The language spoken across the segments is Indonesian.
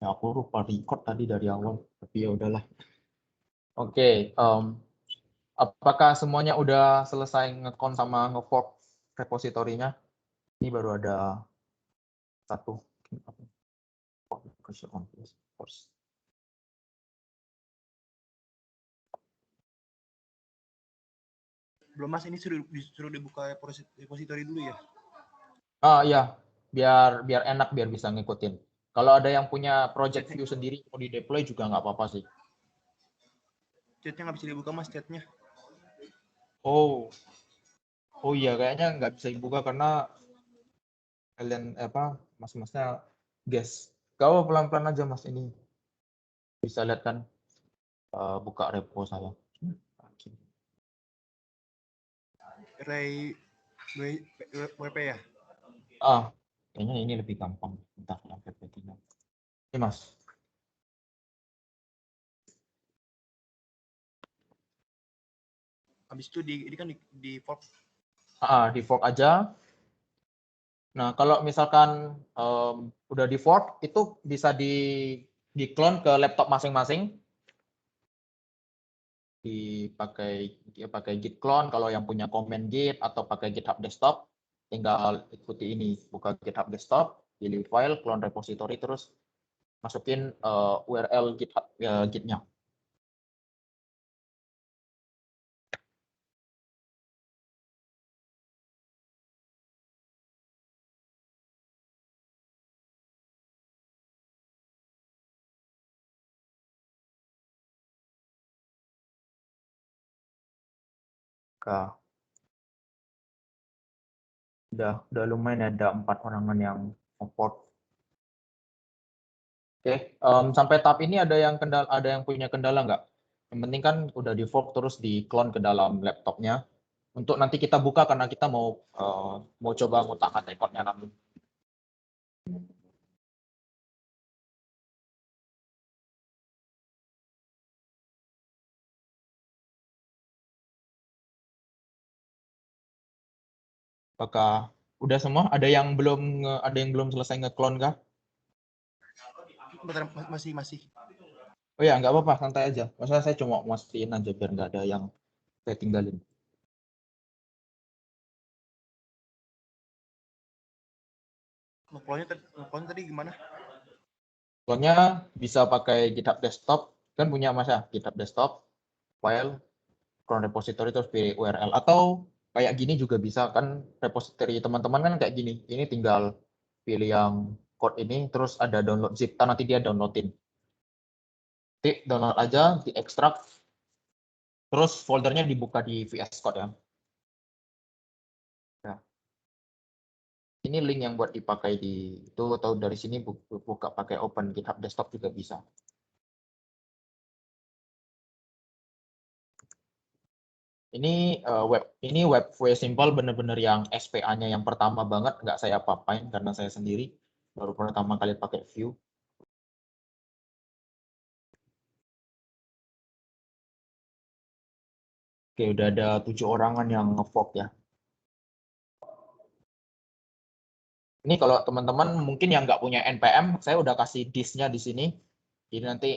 Ya, aku lupa record tadi dari awal, tapi ya udahlah. Oke, apakah semuanya udah selesai nge-con sama nge-fork repositorinya? Ini baru ada satu. Belum Mas, ini suruh dibuka repository dulu ya? Iya, biar enak, biar bisa ngikutin. Kalau ada yang punya project view sendiri mau di deploy juga nggak apa-apa sih. Chatnya nggak bisa dibuka Mas, chatnya. Oh iya, kayaknya nggak bisa dibuka karena kalian mas-masnya guys. Kau pelan-pelan aja mas, ini bisa lihat kan, buka repo saya. Ray WP ya? Kayaknya ini lebih gampang. Bentar, yang PPT. Ini mas. Habis itu ini kan di fork. Di fork aja. Nah, kalau misalkan udah di fork, itu bisa di clone ke laptop masing-masing. Pakai git clone kalau yang punya command git, atau pakai GitHub desktop, tinggal ikuti ini, buka GitHub desktop, pilih file, clone repository, terus masukin URL GitHub gitnya. Udah lumayan ada 4 orangan yang support. Oke, sampai tahap ini ada yang punya kendala nggak? Yang penting kan udah di fork terus di clone ke dalam laptopnya. Untuk nanti kita buka karena kita mau coba ngutak-ngatik rekodnya nanti. Apakah udah semua? Ada yang belum selesai nge-clone kah? Bentar, masih. Oh ya, nggak apa-apa, santai aja. Masalah saya cuma mastiin aja biar nggak ada yang saya tinggalin. Nge-clone tadi gimana? Clone-nya bisa pakai GitHub desktop, kan punya Mas ya, GitHub desktop, file, clone repository, terus pilih URL. Atau kayak gini juga bisa, kan repository teman-teman kan kayak gini. Ini tinggal pilih yang code ini, terus ada download zip, nanti dia downloadin. Download aja, diekstrak, terus foldernya dibuka di VS Code ya. Nah, ini link yang buat dipakai di itu, atau dari sini buka pakai open GitHub desktop juga bisa. Ini web simple, bener-bener yang SPA-nya yang pertama banget, nggak saya apa-apain karena saya sendiri baru pertama kali pakai Vue. Oke, udah ada 7 orangan yang nge-fork ya. Ini kalau teman-teman mungkin yang nggak punya NPM, saya udah kasih disk-nya di sini. Jadi nanti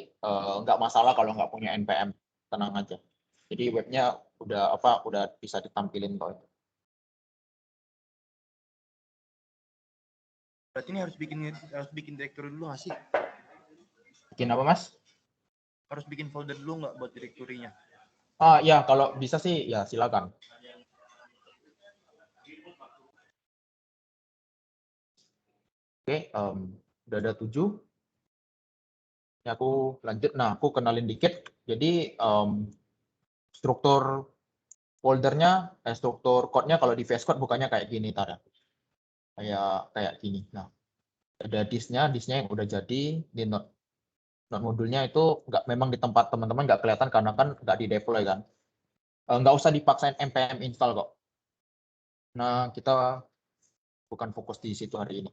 nggak masalah kalau nggak punya NPM, tenang aja. Jadi webnya udah bisa ditampilin kok. Berarti ini harus bikin directory dulu nggak sih? Bikin apa mas? Harus bikin folder dulu nggak buat directory-nya? Ya kalau bisa sih ya silakan. Oke, udah ada 7. Ini aku lanjut. Nah, aku kenalin dikit. Jadi struktur foldernya, struktur code-nya kalau di VS Code bukannya kayak gini, Tara. Kayak gini. Nah, ada disknya yang udah jadi di node modulnya itu memang di tempat teman-teman nggak kelihatan karena kan nggak di deploy kan. Nggak usah dipaksain npm install kok. Nah, kita bukan fokus di situ hari ini.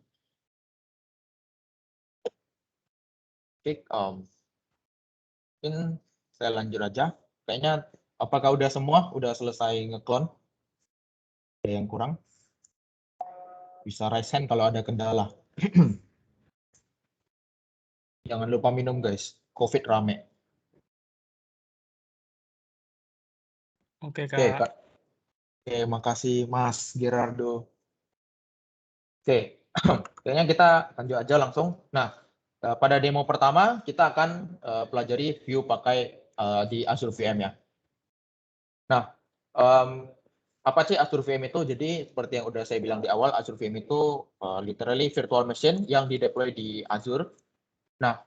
Oke, mungkin saya lanjut aja. Kayaknya apakah udah semua? Udah selesai nge-clone? Ada yang kurang? Bisa raise hand kalau ada kendala. Jangan lupa minum guys, COVID rame. Oke, Oke, Kak. Kak. Oke, makasih Mas Gerardo. Oke, kayaknya kita lanjut aja langsung. Nah, pada demo pertama kita akan pelajari view pakai di Azure VM ya. Nah, apa sih Azure VM itu? Jadi seperti yang udah saya bilang di awal, Azure VM itu literally virtual machine yang dideploy di Azure. Nah,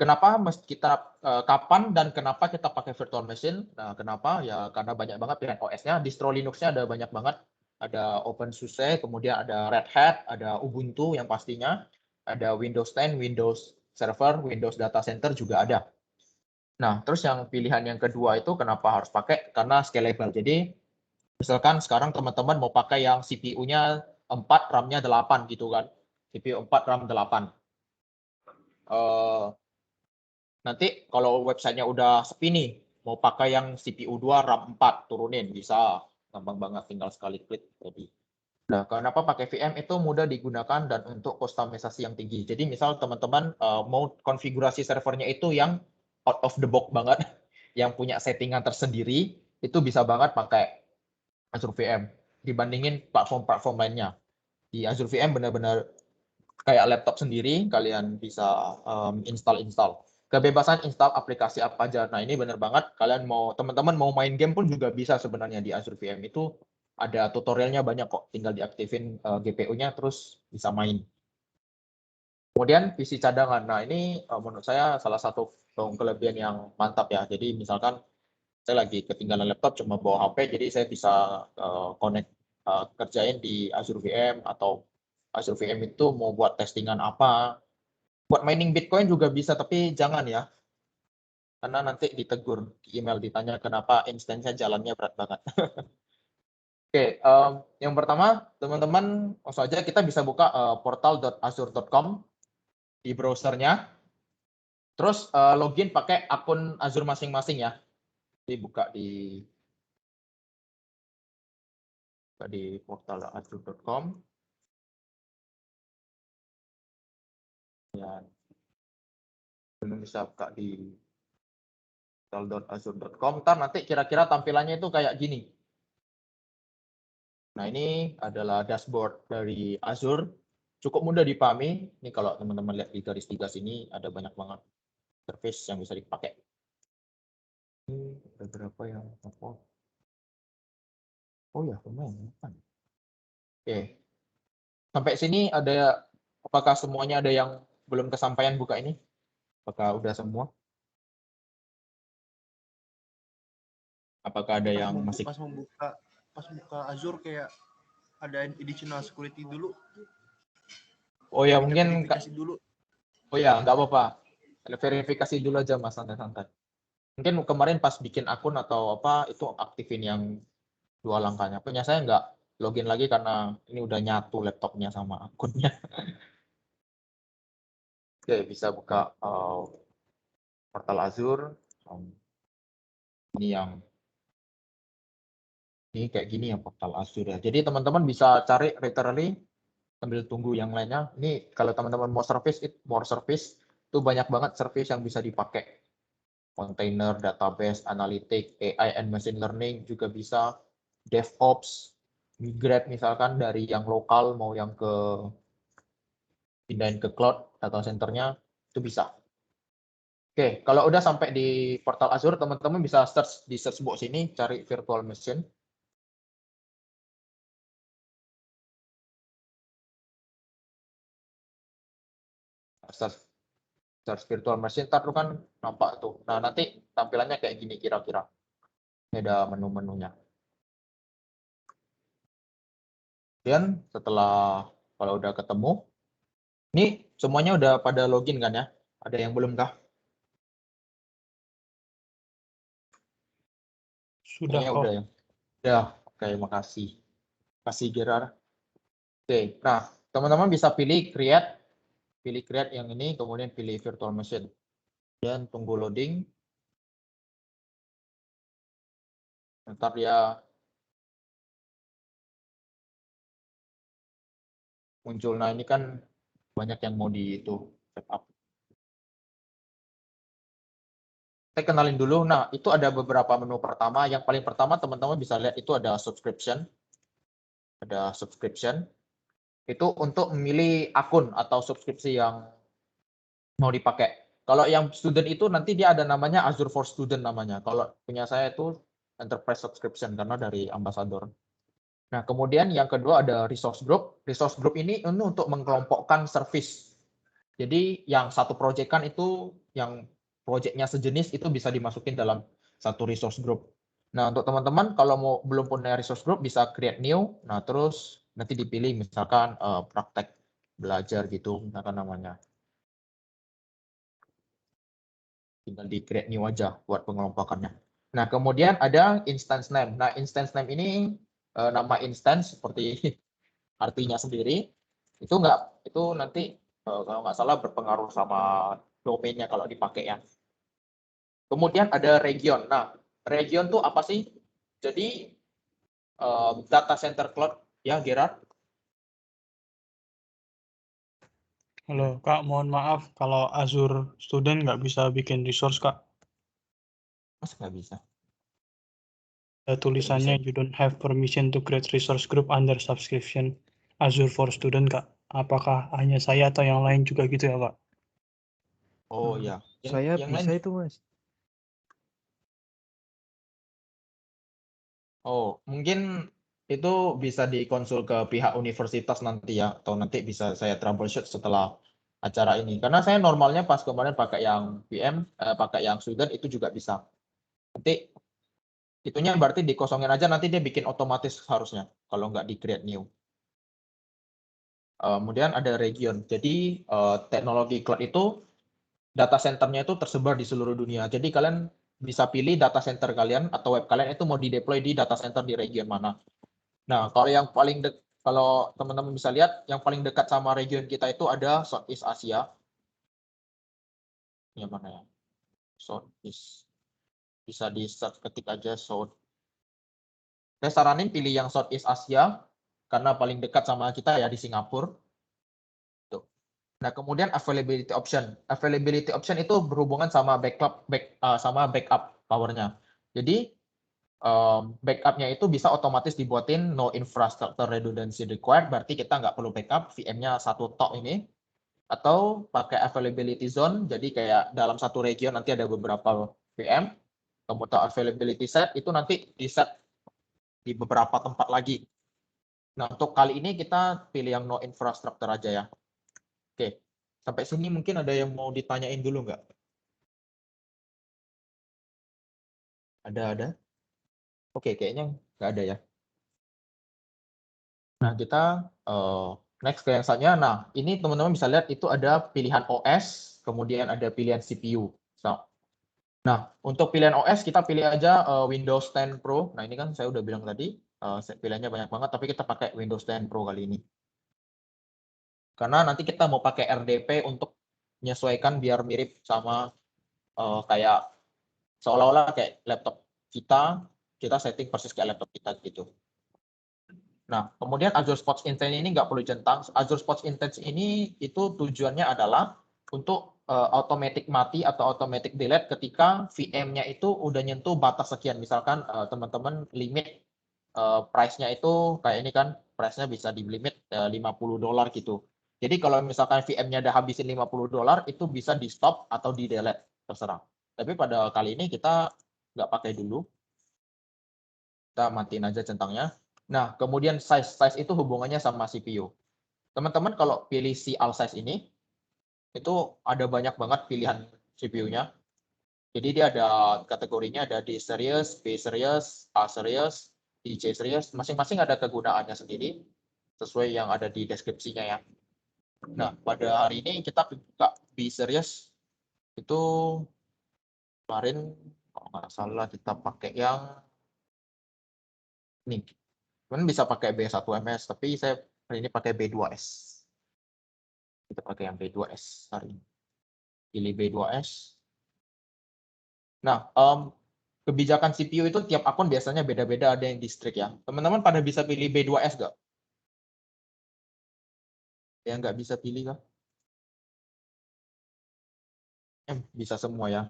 kenapa kita kapan dan kenapa kita pakai virtual machine? Nah, kenapa? Ya karena banyak banget pilihan OS-nya. Distro Linux-nya ada banyak banget. Ada OpenSUSE, kemudian ada Red Hat, ada Ubuntu yang pastinya, ada Windows 10, Windows Server, Windows Data Center juga ada. Nah, terus yang pilihan yang kedua itu kenapa harus pakai? Karena scalable. Jadi, misalkan sekarang teman-teman mau pakai yang CPU-nya 4, RAM-nya 8 gitu kan. CPU 4, RAM 8. Nanti kalau websitenya udah sepi nih, mau pakai yang CPU 2, RAM 4, turunin, bisa. Gampang banget, tinggal sekali klik. Jadi, nah, kenapa pakai VM itu mudah digunakan dan untuk kustomisasi yang tinggi. Jadi misal teman-teman mau konfigurasi servernya itu yang out of the box banget, yang punya settingan tersendiri, itu bisa banget pakai Azure VM dibandingin platform-platform lainnya. Di Azure VM benar-benar kayak laptop sendiri, kalian bisa install. Kebebasan install aplikasi apa aja. Nah, ini benar banget. Kalian mau teman-teman mau main game pun juga bisa sebenarnya di Azure VM itu ada tutorialnya banyak kok. Tinggal diaktifin GPU-nya terus bisa main. Kemudian PC cadangan. Nah, ini menurut saya salah satu kelebihan yang mantap ya. Jadi misalkan saya lagi ketinggalan laptop cuma bawa HP, jadi saya bisa connect kerjain di Azure VM atau Azure VM itu mau buat testingan apa, buat mining Bitcoin juga bisa, tapi jangan ya, karena nanti ditegur di email ditanya kenapa instansinya jalannya berat banget. Oke, yang pertama teman-teman langsung aja kita bisa buka portal.azure.com di browsernya, terus login pakai akun Azure masing-masing ya, dibuka di portal azure.com. Ya, belum bisa buka di portal.azure.com. Ntar nanti kira-kira tampilannya itu kayak gini. Nah, ini adalah dashboard dari Azure. Cukup mudah dipahami. Ini kalau teman-teman lihat di garis 3 sini, ada banyak banget service yang bisa dipakai. Ini ada berapa yang apa? Oh ya, lumayan. Oke. Sampai sini ada, apakah semuanya ada yang belum kesampaian buka ini? Apakah udah semua? Apakah ada yang masih? Pas buka Azure kayak ada additional security dulu. Oh ya, Ada mungkin verifikasi dulu. oh ya, nggak apa-apa. Verifikasi dulu aja Mas, santai-santai. Mungkin kemarin pas bikin akun atau apa, itu aktifin yang 2 langkahnya. Punya saya nggak login lagi karena ini udah nyatu laptopnya sama akunnya. Oke, bisa buka portal Azure. Ini kayak gini ya portal Azure ya. Jadi teman-teman bisa cari literally sambil tunggu yang lainnya. Ini kalau teman-teman mau service, more service, itu banyak banget service yang bisa dipakai. Container, database, analytics, AI and machine learning juga bisa. DevOps, migrate misalkan dari yang lokal mau yang ke pindahin ke cloud data centernya, itu bisa. Oke, kalau udah sampai di portal Azure, teman-teman bisa search di search box ini, cari virtual machine. Search virtual machine, ntar tuh kan nampak tuh. Nah, nanti tampilannya kayak gini kira-kira. Ini ada menu-menunya. Dan setelah kalau udah ketemu, ini semuanya udah pada login kan ya? Ada yang belum kah? Sudah Kayaknya kok. udah ya. Udah, oke, makasih. Kasih Gerard. Oke, nah teman-teman bisa pilih create yang ini, kemudian pilih virtual machine. Dan tunggu loading. Ntar ya muncul. Nah, ini kan banyak yang mau di itu setup. Saya kenalin dulu. Nah, itu ada beberapa menu pertama. Yang paling pertama teman-teman bisa lihat itu ada subscription. Ada subscription. Itu untuk memilih akun atau subskripsi yang mau dipakai. Kalau yang student itu nanti dia ada namanya Azure for Student namanya. Kalau punya saya itu Enterprise Subscription karena dari Ambassador. Nah, kemudian yang kedua ada resource group. Resource group ini untuk mengelompokkan service. Jadi yang satu project kan itu yang projectnya sejenis itu bisa dimasukin dalam satu resource group. Nah, untuk teman-teman kalau mau belum punya resource group bisa create new. Nah, terus nanti dipilih misalkan praktek belajar gitu misalkan namanya. Tinggal di create new aja buat pengelompokannya. Nah, kemudian ada instance name. Nah, instance name ini nama instance seperti artinya sendiri. Itu nanti kalau nggak salah berpengaruh sama domainnya kalau dipakai ya. Kemudian ada region. Nah, region tuh apa sih? Jadi data center cloud ya, Gerard. Halo, Kak, mohon maaf kalau Azure Student nggak bisa bikin resource, Kak. Mas nggak bisa. Ada tulisannya you don't have permission to create resource group under subscription Azure for Student, Kak. Apakah hanya saya atau yang lain juga gitu ya, Pak? Oh ya. Saya yang bisa lain. itu, Mas. Oh, mungkin itu bisa dikonsul ke pihak universitas nanti ya, atau nanti bisa saya troubleshoot setelah acara ini. Karena saya normalnya pas kemarin pakai yang VM, pakai yang student itu juga bisa. Nanti itunya berarti dikosongin aja, nanti dia bikin otomatis harusnya, kalau nggak di create new. Kemudian ada region. Jadi teknologi cloud itu data centernya itu tersebar di seluruh dunia. Jadi kalian bisa pilih data center kalian atau web kalian itu mau di-deploy di data center di region mana. Nah, kalau yang paling kalau teman-teman bisa lihat, yang paling dekat sama region kita itu ada Southeast Asia. Yang mana ya? Southeast. Bisa di search ketik aja South. Saya saranin pilih yang Southeast Asia karena paling dekat sama kita ya di Singapura. Tuh. Nah, kemudian availability option. Availability option itu berhubungan sama backup powernya. Jadi backupnya itu bisa otomatis dibuatin no infrastructure redundancy required, berarti kita nggak perlu backup VM-nya satu tok ini, atau pakai availability zone, jadi kayak dalam satu region nanti ada beberapa VM, kemudian availability set itu nanti di set di beberapa tempat lagi. Nah, untuk kali ini kita pilih yang no infrastructure aja ya. Oke, sampai sini mungkin ada yang mau ditanyain dulu nggak? Ada? Oke, kayaknya nggak ada ya. Nah, kita next ke yang selanjutnya. Nah, ini teman-teman bisa lihat itu ada pilihan OS, kemudian ada pilihan CPU. Nah, untuk pilihan OS kita pilih aja Windows 10 Pro. Nah, ini kan saya udah bilang tadi, pilihannya banyak banget, tapi kita pakai Windows 10 Pro kali ini. Karena nanti kita mau pakai RDP untuk menyesuaikan biar mirip sama kayak seolah-olah kayak laptop kita setting persis kayak laptop kita gitu. Nah, kemudian Azure Sports Intent ini nggak perlu centang. Azure Sports Intent ini itu tujuannya adalah untuk automatic mati atau automatic delete ketika VM-nya itu udah nyentuh batas sekian. Misalkan teman-teman limit price-nya itu kayak ini kan, price-nya bisa di limit $50 gitu. Jadi kalau misalkan VM-nya udah habisin $50, itu bisa di stop atau di delete, terserah. Tapi pada kali ini kita nggak pakai dulu. Kita matiin aja centangnya. Nah, kemudian size itu hubungannya sama CPU. Teman-teman kalau pilih si all size ini, itu ada banyak banget pilihan CPU-nya. Jadi dia ada kategorinya, ada D series, B series, A series, DJ series, masing-masing ada kegunaannya sendiri, sesuai yang ada di deskripsinya ya. Nah, pada hari ini kita buka B series, itu kemarin kalau nggak salah kita pakai yang ini. Kalian bisa pakai B1MS, tapi saya hari ini pakai B2S. Kita pakai yang B2S hari ini. Pilih B2S. Nah, kebijakan CPU itu tiap akun biasanya beda-beda, ada yang distrik ya. Teman-teman pada bisa pilih B2S nggak? Yang nggak bisa pilih kan? Bisa semua ya.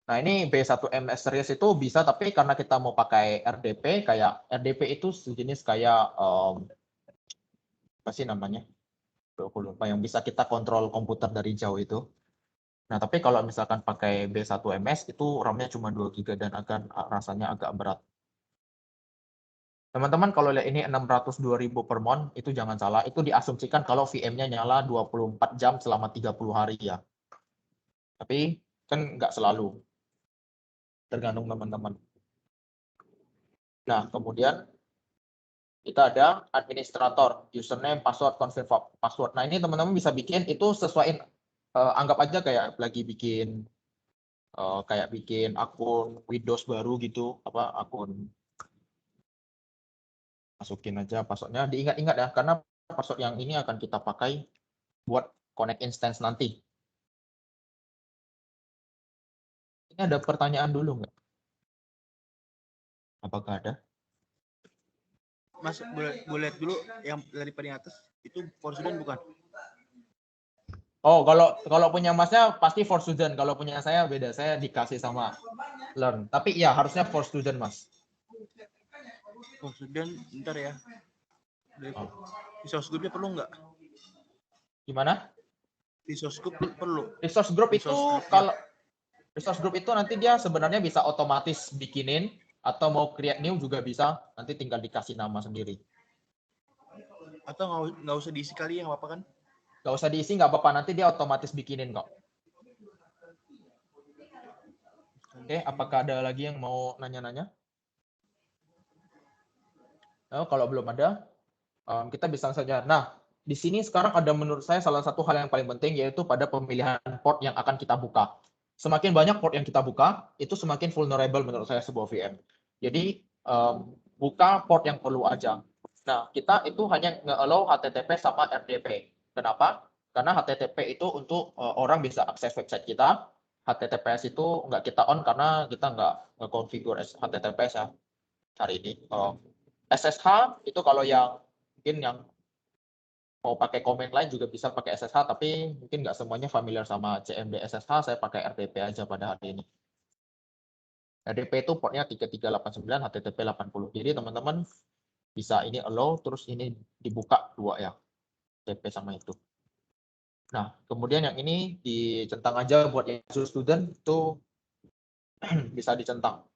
Nah, ini B1MS series itu bisa, tapi karena kita mau pakai RDP, kayak RDP itu sejenis kayak apa sih namanya? Aku lupa, yang bisa kita kontrol komputer dari jauh itu. Nah, tapi kalau misalkan pakai B1MS itu RAM-nya cuma 2 GB dan akan rasanya agak berat. Teman-teman kalau lihat ini 602.000 per month, itu jangan salah, itu diasumsikan kalau VM-nya nyala 24 jam selama 30 hari ya. Tapi kan nggak selalu. Tergantung teman-teman. Nah, kemudian kita ada administrator, username, password, confirm password. Nah, ini teman-teman bisa bikin itu sesuaiin, anggap aja kayak lagi bikin akun Windows baru gitu, apa akun, masukin aja passwordnya, diingat-ingat ya, karena password yang ini akan kita pakai buat connect instance nanti. Ini ada pertanyaan dulu nggak? Apakah ada? Mas boleh lihat dulu yang dari paling atas itu for student bukan? Oh, kalau punya masnya pasti for student. Kalau punya saya beda. Saya dikasih sama learn. Tapi iya harusnya for student, Mas. For student, bentar ya. Oh. Resource groupnya perlu nggak? Gimana? Resource group perlu. Resource group itu Resource group-nya. kalau resource group itu nanti dia sebenarnya bisa otomatis bikinin atau mau create new juga bisa. Nanti tinggal dikasih nama sendiri. Atau nggak usah diisi kali yang apa kan? Nggak usah diisi, nggak apa-apa. Nanti dia otomatis bikinin kok. Oke, apakah ada lagi yang mau nanya-nanya? Oh, kalau belum ada, kita bisa saja. Nah, di sini sekarang ada menurut saya salah satu hal yang paling penting yaitu pada pemilihan port yang akan kita buka. Semakin banyak port yang kita buka, itu semakin vulnerable menurut saya sebuah VM. Jadi, buka port yang perlu aja. Nah, kita itu hanya nge-allow HTTP sama RDP. Kenapa? Karena HTTP itu untuk orang bisa akses website kita. HTTPS itu nggak kita on karena kita nggak nge-configure HTTPS ya hari ini. SSH itu kalau yang mungkin yang mau pakai comment lain juga bisa pakai SSH, tapi mungkin nggak semuanya familiar sama CMD SSH, saya pakai RDP aja pada hari ini. RDP itu portnya 3389, HTTP 80. Jadi teman-teman bisa ini allow, terus ini dibuka dua ya, TP sama itu. Nah, kemudian yang ini dicentang aja buat yang student itu bisa dicentang.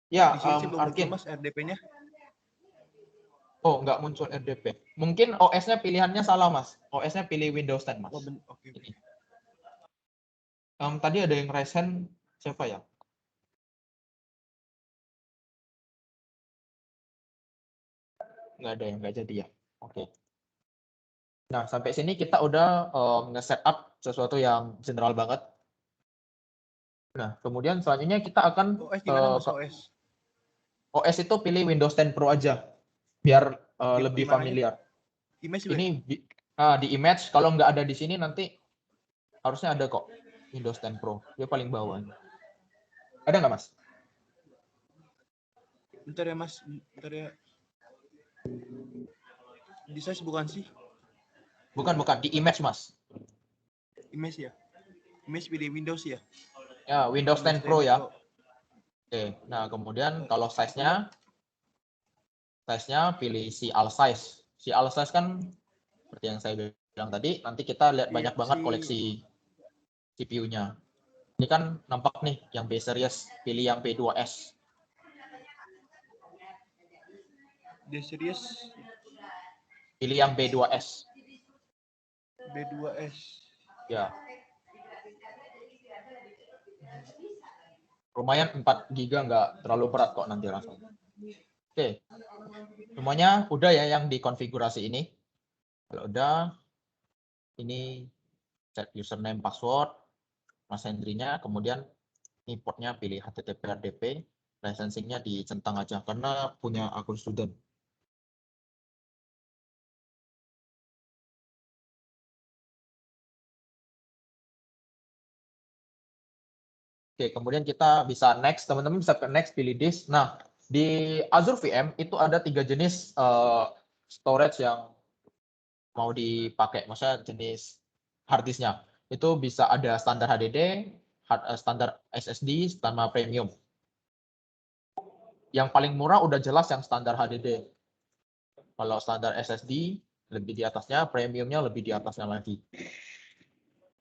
Ya, Di sini sih belum muncul Arkin. Mas RDP-nya. Oh, nggak muncul RDP. Mungkin OS-nya pilihannya salah, Mas. OS-nya pilih Windows 10, Mas. Oh, oke. Ini. Tadi ada yang raise hand, siapa ya? Nggak ada yang nggak jadi ya. Oke. Nah, sampai sini kita udah nge-setup sesuatu yang general banget. Nah, kemudian selanjutnya kita akan OS di mana Mas OS? OS itu pilih Windows 10 Pro aja, biar lebih familiar. Image Ini di image, kalau nggak ada di sini nanti harusnya ada kok Windows 10 Pro. Dia paling bawah. Ada nggak, Mas? Bentar ya Mas, bentar ya. Di size bukan sih? Bukan, di image, Mas. Image ya? Image pilih Windows ya? Ya, Windows 10 Pro ya. Oke, nah kemudian kalau size-nya pilih si all size. Si all size kan seperti yang saya bilang tadi, nanti kita lihat banyak banget koleksi CPU-nya. Ini kan nampak nih yang B series, pilih yang B2S. B series Pilih yang B2S. B2S. Ya. Lumayan 4 GB nggak terlalu berat kok nanti rasanya. Oke. Semuanya udah ya yang dikonfigurasi ini. Kalau udah, ini set username password, Mas Hendrinya, kemudian ini portnya pilih HTTP RDP, licensingnya dicentang aja karena punya akun student. Oke, kemudian kita bisa next, teman-teman bisa ke next, pilih disk. Nah, di Azure VM itu ada 3 jenis storage yang mau dipakai, maksudnya jenis hard disknya. Itu bisa ada standar HDD, standar SSD sama premium. Yang paling murah udah jelas yang standar HDD. Kalau standar SSD lebih di atasnya, premiumnya lebih di atasnya lagi.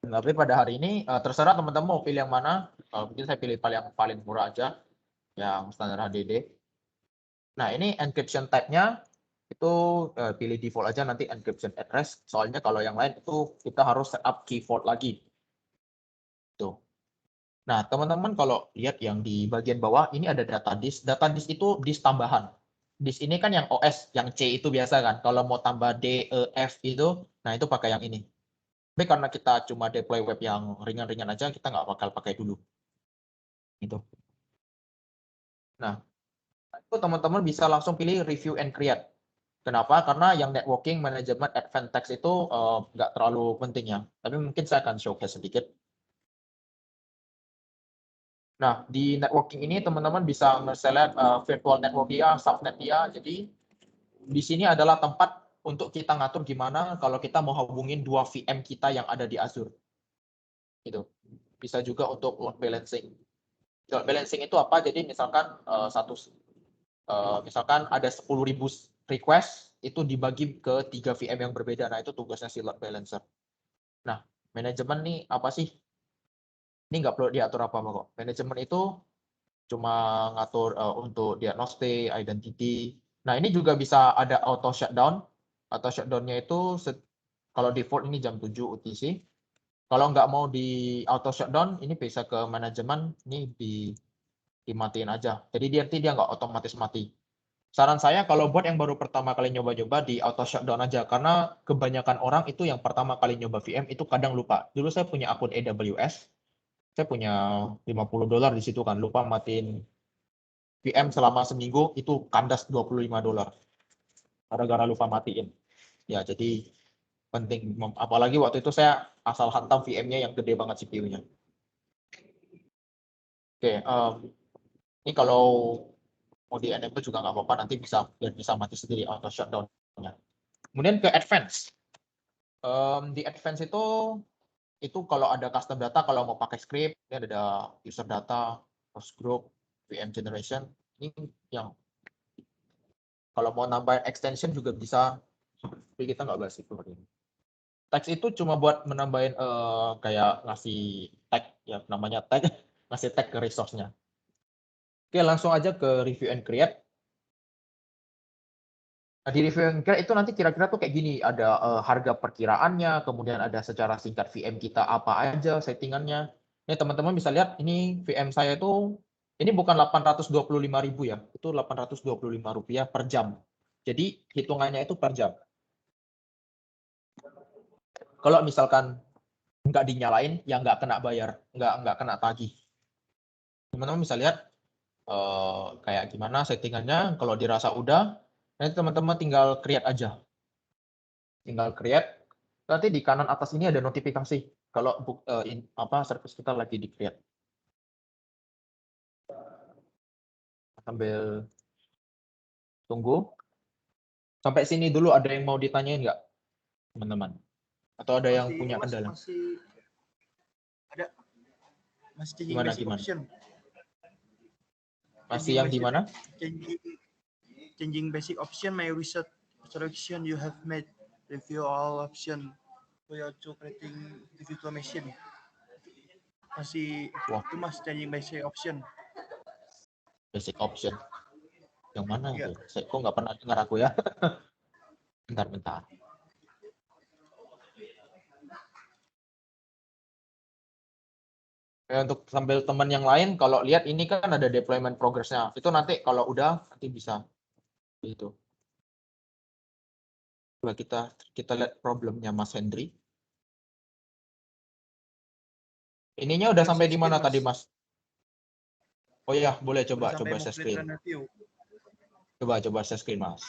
Tapi pada hari ini terserah teman-teman mau pilih yang mana. Mungkin saya pilih yang paling murah aja, yang standar HDD. Nah ini encryption type-nya itu pilih default aja, nanti encryption at rest. Soalnya kalau yang lain itu kita harus setup key vault lagi. Tuh. Nah teman-teman kalau lihat yang di bagian bawah ini ada data disk. Data disk itu disk tambahan. Disk ini kan yang OS, yang C itu biasa kan. Kalau mau tambah D, E, F itu, nah itu pakai yang ini. Tapi karena kita cuma deploy web yang ringan-ringan aja, kita nggak bakal pakai dulu. Itu. Nah, itu teman-teman bisa langsung pilih review and create. Kenapa? Karena yang networking, management, advanced text itu nggak terlalu penting ya. Tapi mungkin saya akan showcase sedikit. Nah, di networking ini teman-teman bisa nge-select virtual network dia, subnet dia. Jadi, di sini adalah tempat untuk kita ngatur gimana kalau kita mau hubungin 2 VM kita yang ada di Azure. Gitu. Bisa juga untuk load balancing. Load balancing itu apa? Jadi misalkan misalkan ada 10.000 request, itu dibagi ke 3 VM yang berbeda. Nah, itu tugasnya si load balancer. Nah, manajemen nih apa sih? Ini nggak perlu diatur apa-apa kok. Manajemen itu cuma ngatur untuk diagnostik, identity. Nah, ini juga bisa ada auto shutdown. Auto shutdown-nya itu kalau default ini jam 7 UTC. Kalau nggak mau di auto shutdown, ini bisa ke manajemen, ini dimatiin aja. Jadi dia nggak otomatis mati. Saran saya kalau buat yang baru pertama kali nyoba-nyoba di auto shutdown aja, karena kebanyakan orang itu yang pertama kali nyoba VM itu kadang lupa. Dulu saya punya akun AWS, saya punya $50 di situ kan, lupa matiin VM selama seminggu itu kandas $25. Gara-gara lupa matiin. Ya, jadi penting. Apalagi waktu itu saya asal hantam VM-nya yang gede banget CPU-nya. Oke, ini kalau mau di enable juga nggak apa-apa, nanti bisa mati sendiri auto shutdown-nya. Kemudian ke advance. Di advance itu kalau ada custom data, kalau mau pakai script, ini ada user data, host group, VM generation. Ini yang kalau mau nambahin extension juga bisa, tapi kita nggak bahas itu hari ini. Teks itu cuma buat menambahin kayak ngasih tag, ya namanya tag, ngasih tag ke resource-nya. Oke, langsung aja ke review and create. Nah, di review and create itu nanti kira-kira tuh kayak gini, ada harga perkiraannya, kemudian ada secara singkat VM kita apa aja settingannya. Ini teman-teman bisa lihat, ini VM saya itu, ini bukan 825.000 ya, itu Rp825 per jam. Jadi hitungannya itu per jam. Kalau misalkan nggak dinyalain, ya nggak kena bayar, nggak kena tagih. Teman-teman bisa lihat kayak gimana settingannya. Kalau dirasa udah, nanti teman-teman tinggal create aja. Tinggal create. Nanti di kanan atas ini ada notifikasi kalau service kita lagi di create. Sambil tunggu. Sampai sini dulu ada yang mau ditanyain nggak, teman-teman? Atau ada yang punya kendala? Masih changing Gimana, basic gimana? option. Masih yang di mana? Changing basic option, my research selection you have made. Review all option prior to creating the virtual machine. Itu masih changing basic option. Basic option. Yang mana Ya. tuh? Saya kok nggak pernah dengar aku ya. Bentar. Untuk sambil teman yang lain, kalau lihat ini kan ada deployment progress-nya. Itu nanti kalau udah, nanti bisa. Itu. Coba kita lihat problemnya Mas Hendri. Ininya udah sampai di mana tadi, Mas? Oh iya, boleh coba share screen. Coba share screen, Mas.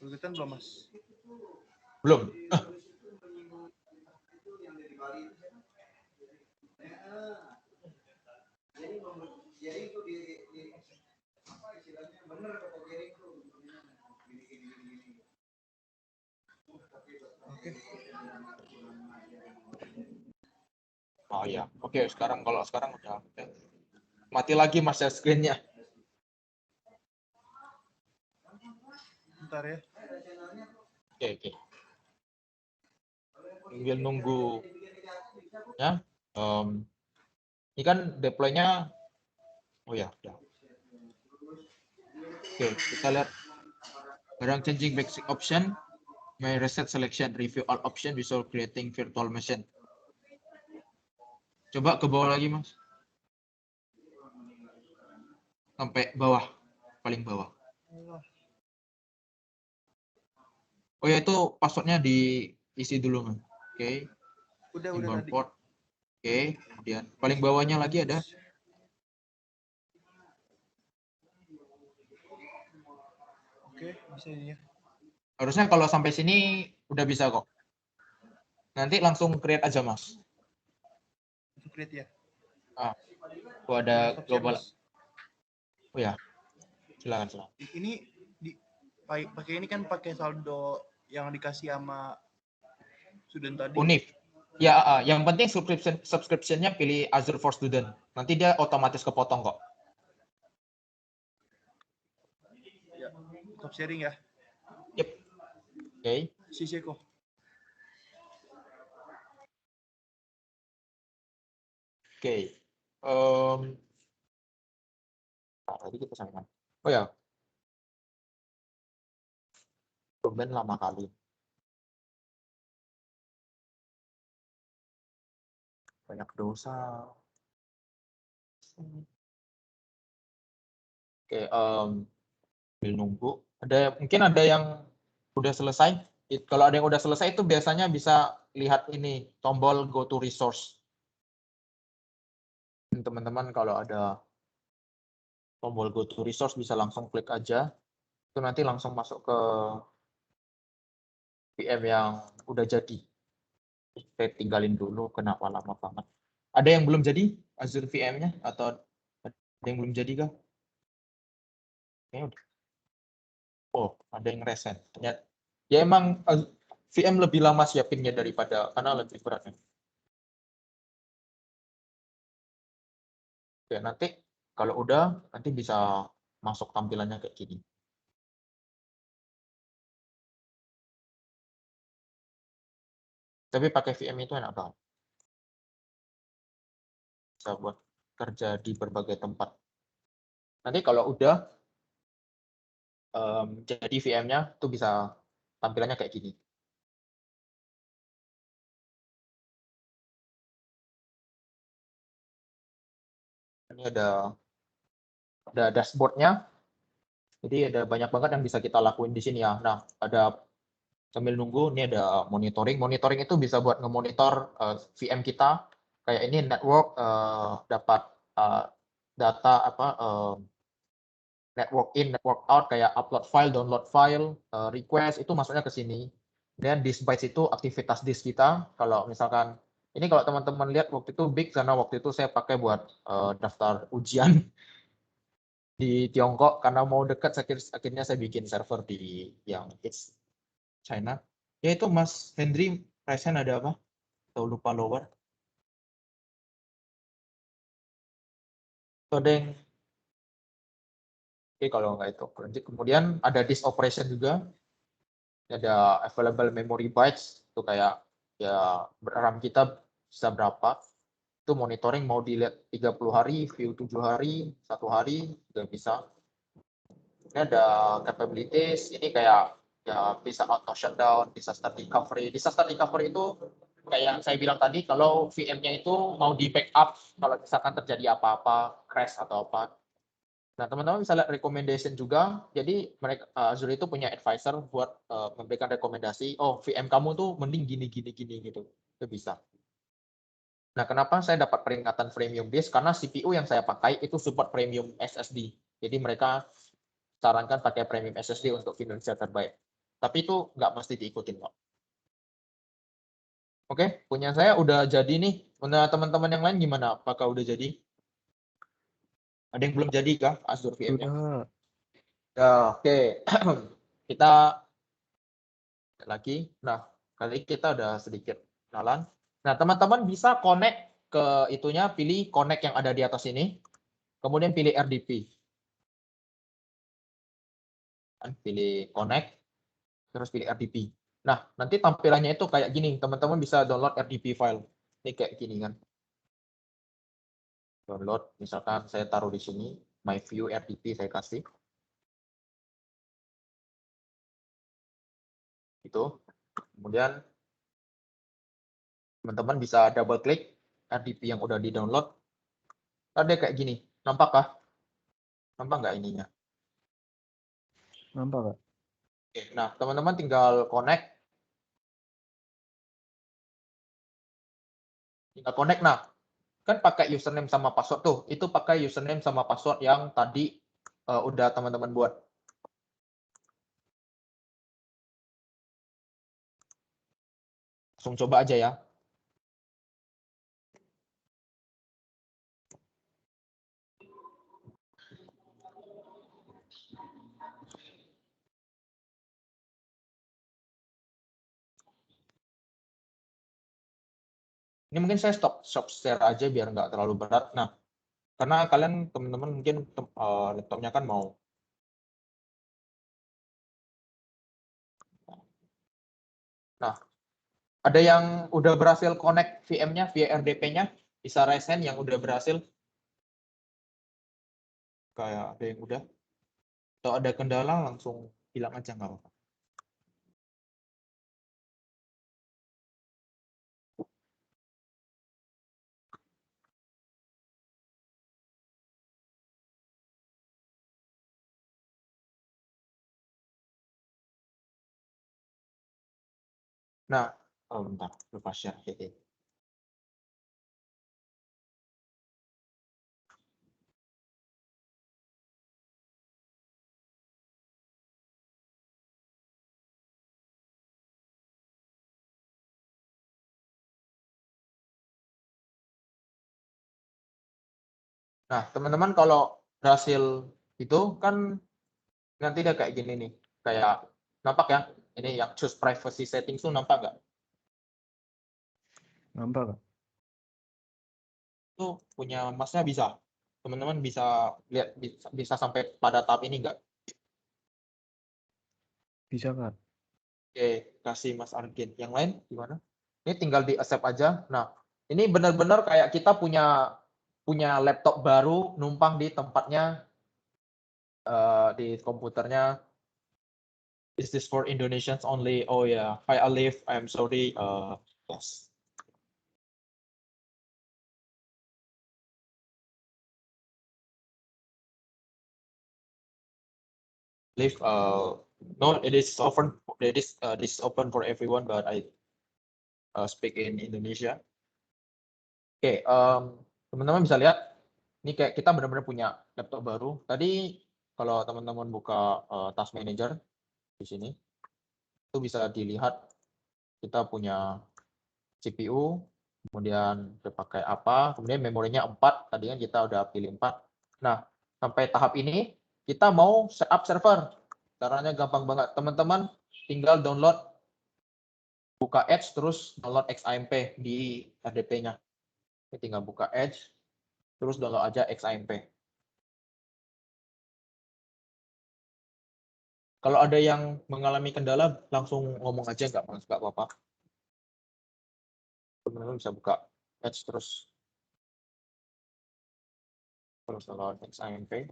Kelihatan belum, Mas? Belum. Oh iya, oke. Sekarang udah mati lagi mas share screen-nya. Bentar ya. Oke. Sambil nunggu ya. Ini kan deploy-nya. Oh ya, udah. Oke, kita lihat barang changing basic option, my reset selection, review all option before creating virtual machine. Coba ke bawah lagi mas. Sampai bawah, paling bawah. Oh ya, itu passwordnya diisi dulu mas. Oke. Udah Symbol tadi. port. Oke, kemudian paling bawahnya lagi ada. Oke, bisa ini ya. Harusnya kalau sampai sini udah bisa kok. Nanti langsung create aja mas. Untuk create ya. Oh, ada Siap, global. Mas. Oh ya, silakan. Ini pakai ini kan pakai saldo yang dikasih sama student tadi. Unif. Ya, yang penting subscription-nya pilih Azure for Student. Nanti dia otomatis kepotong kok. Ya, top sharing ya. Yep. Oke. Siseko. Oke. Tadi kita sampai mana? Oh ya. Domain lama kali. Banyak dosa. Oke, sambil nunggu. Mungkin ada yang udah selesai. Kalau ada yang udah selesai itu biasanya bisa lihat ini tombol go to resource. Teman-teman kalau ada tombol go to resource bisa langsung klik aja. Itu nanti langsung masuk ke VM yang udah jadi. Saya tinggalin dulu, kenapa lama banget. Ada yang belum jadi Azure VM-nya? Atau ada yang belum jadi kah? Kayaknya udah. Oh, ada yang reset. Ya emang VM lebih lama siapinnya daripada, karena lebih beratnya. Oke, nanti kalau udah, nanti bisa masuk tampilannya kayak gini. Tapi pakai VM itu enak banget. Bisa buat kerja di berbagai tempat. Nanti kalau udah jadi VM-nya, itu bisa tampilannya kayak gini. Ini ada dashboard-nya. Jadi ada banyak banget yang bisa kita lakuin di sini ya. Nah, ada sambil nunggu, ini ada monitoring. Monitoring itu bisa buat ngemonitor VM kita. Kayak ini network dapat data network in, network out, kayak upload file, download file, request itu masuknya ke sini. Dan disk bytes itu aktivitas disk kita. Kalau misalkan ini kalau teman-teman lihat waktu itu big karena waktu itu saya pakai buat daftar ujian di Tiongkok karena mau dekat akhirnya saya bikin server di yang it's China. Ya itu Mas Hendry present ada apa? Atau lupa lower? Atau ada yang oke kalau nggak itu. Kemudian ada disk operation juga. Ada available memory bytes itu kayak ya RAM kita bisa berapa. Itu monitoring mau dilihat 30 hari, view 7 hari, 1 hari juga bisa. Ini ada capabilities, ini kayak ya bisa auto shutdown, bisa start recovery. Bisa start recovery itu kayak yang saya bilang tadi, kalau VM-nya itu mau di backup, kalau misalkan terjadi apa-apa, crash atau apa. Nah, teman-teman bisa lihat recommendation juga. Jadi mereka Azure itu punya advisor buat memberikan rekomendasi, oh VM kamu tuh mending gini gitu. Itu bisa. Nah, kenapa saya dapat peringatan premium disk? Karena CPU yang saya pakai itu support premium SSD. Jadi mereka sarankan pakai premium SSD untuk kinerja terbaik. Tapi itu nggak mesti diikutin kok. Oke, punya saya udah jadi nih. Punya teman-teman yang lain gimana? Apakah udah jadi? Ada yang belum jadi kah Azure VM-nya? Ya, oke. Kita lagi. Nah, kali kita udah sedikit kenalan. Nah, teman-teman bisa connect ke itunya, pilih connect yang ada di atas ini, kemudian pilih RDP. Pilih connect, terus pilih RDP. Nah, nanti tampilannya itu kayak gini, teman-teman bisa download RDP file. Ini kayak gini kan. Download, misalkan saya taruh di sini, my view RDP saya kasih. Itu. Kemudian teman-teman bisa double klik RDP yang udah di-download. Ada kayak gini. Nampakkah? Nampak nggak ininya? Nampak, Kak? Oke, nah teman-teman tinggal connect. Nah, kan pakai username sama password tuh. Itu pakai username sama password yang tadi udah teman-teman buat. Langsung coba aja ya. Ini mungkin saya stop share aja biar nggak terlalu berat. Nah, karena kalian teman-teman mungkin laptopnya kan mau. Nah, ada yang udah berhasil connect VM-nya via RDP-nya? Bisa raise hand yang udah berhasil? Kayak ada yang udah. Atau ada kendala langsung bilang aja nggak apa-apa. Nah, bentar, lupa share. Nah, teman-teman kalau berhasil itu kan nanti dia kayak gini nih. Kayak nampak ya? Ini yang choose privacy settings tuh nampak nggak? Nampak, Kak? Itu punya masnya bisa. Teman-teman bisa lihat bisa sampai pada tahap ini nggak? Bisa, Kak? Oke, kasih Mas Arkin. Yang lain gimana? Ini tinggal di accept aja. Nah, ini benar-benar kayak kita punya laptop baru numpang di tempatnya di komputernya. Is this for Indonesians only? Oh ya, yeah. Hi Alif, I'm sorry. Yes. Alif, no, it is open. This is open for everyone, but I speak in Indonesia. Oke, teman-teman bisa lihat, ini kayak kita benar-benar punya laptop baru. Tadi kalau teman-teman buka task manager di sini, itu bisa dilihat kita punya CPU, kemudian pakai apa, kemudian memorinya 4, tadi kan kita udah pilih 4. Nah, sampai tahap ini kita mau setup server. Caranya gampang banget. Teman-teman tinggal download, buka Edge, terus download XAMPP di RDP-nya. Tinggal buka Edge, terus download aja XAMPP. Kalau ada yang mengalami kendala, langsung ngomong aja, nggak apa-apa. Teman-teman bisa buka Edge terus download XAMPP.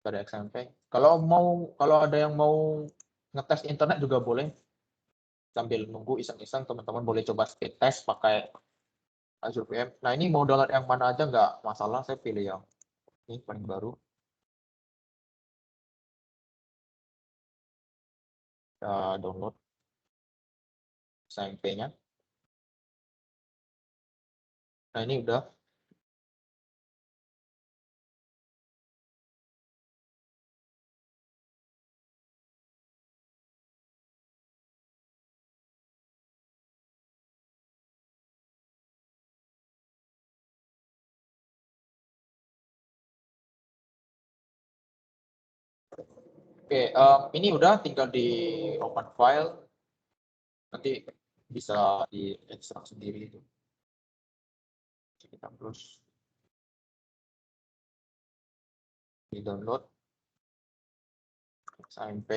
Ada XAMPP. Kalau ada yang mau ngetes internet juga boleh. Sambil nunggu iseng-iseng, teman-teman boleh coba speed test pakai Azure VM. Nah, ini mau download yang mana aja nggak masalah, saya pilih yang ini paling baru. Kita download XAMPP-nya. Nah, ini udah. Oke, ini udah, tinggal di open file. Nanti bisa diekstrak sendiri itu. Kita terus di download XAMPP,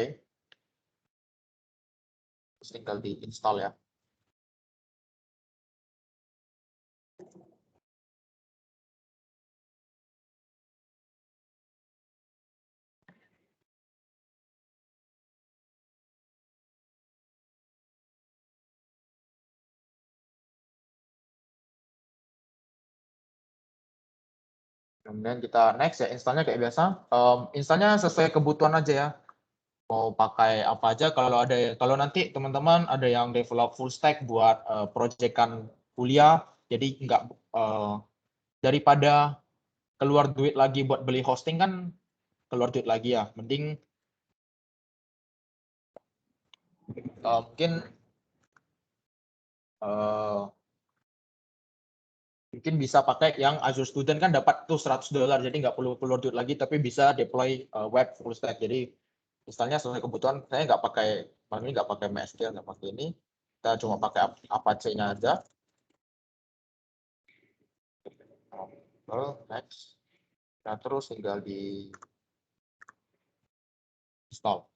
terus tinggal diinstal ya. Kemudian kita next ya, installnya kayak biasa. Installnya sesuai kebutuhan aja ya. Mau pakai apa aja, kalau nanti teman-teman ada yang develop full stack buat proyekan kuliah, jadi nggak daripada keluar duit lagi buat beli hosting kan keluar duit lagi ya, mending mungkin bisa pakai yang Azure Student kan dapat tuh $100, jadi nggak perlu keluar duit lagi, tapi bisa deploy web full stack. Jadi misalnya sesuai kebutuhan, saya nggak pakai, malam ini nggak pakai MySQL, nggak pakai ini, kita cuma pakai Apache-nya aja. Next, nah terus tinggal di install.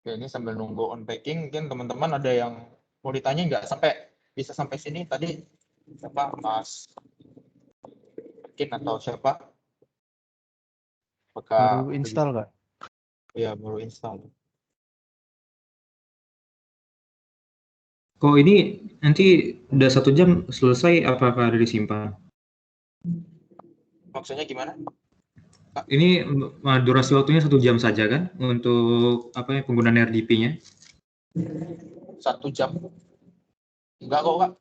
Oke, ini sambil nunggu unpacking, mungkin teman-teman ada yang mau ditanya nggak bisa sampai sini tadi siapa Mas Mungkin atau siapa? Baru install nggak? Ya baru install. Kok ini nanti udah 1 jam selesai apakah ada disimpan? Maksudnya gimana? Ini durasi waktunya 1 jam saja kan untuk apa ya penggunaan RDP-nya? 1 jam? Enggak kok Kak.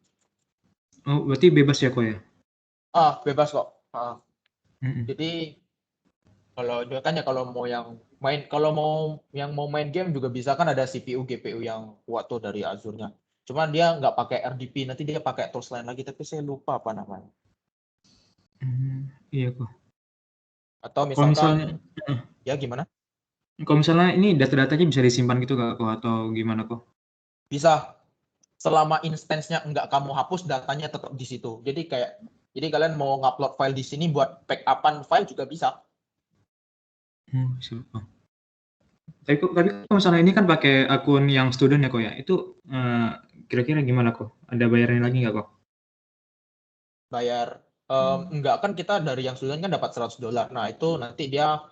Oh berarti bebas ya kok ya? Bebas kok. Mm-mm. Jadi kalau mau yang main game juga bisa kan ada CPU GPU yang kuat tuh dari Azure-nya. Cuman dia nggak pakai RDP, nanti dia pakai tools lain lagi, tapi saya lupa apa namanya. Iya kok. Atau Kalau misalkan, misalnya, ya gimana? kalau misalnya ini data-datanya bisa disimpan gitu nggak kok atau gimana kok? Bisa. Selama instance-nya nggak kamu hapus, datanya tetap di situ. Jadi kalian mau ngupload file di sini buat backup-an file juga bisa. Siapa? Tapi kalau misalnya ini kan pakai akun yang student ya kok ya, itu kira-kira gimana kok? Ada bayarnya lagi nggak kok? Bayar enggak, kan kita dari yang student kan dapat $100. Nah, itu nanti dia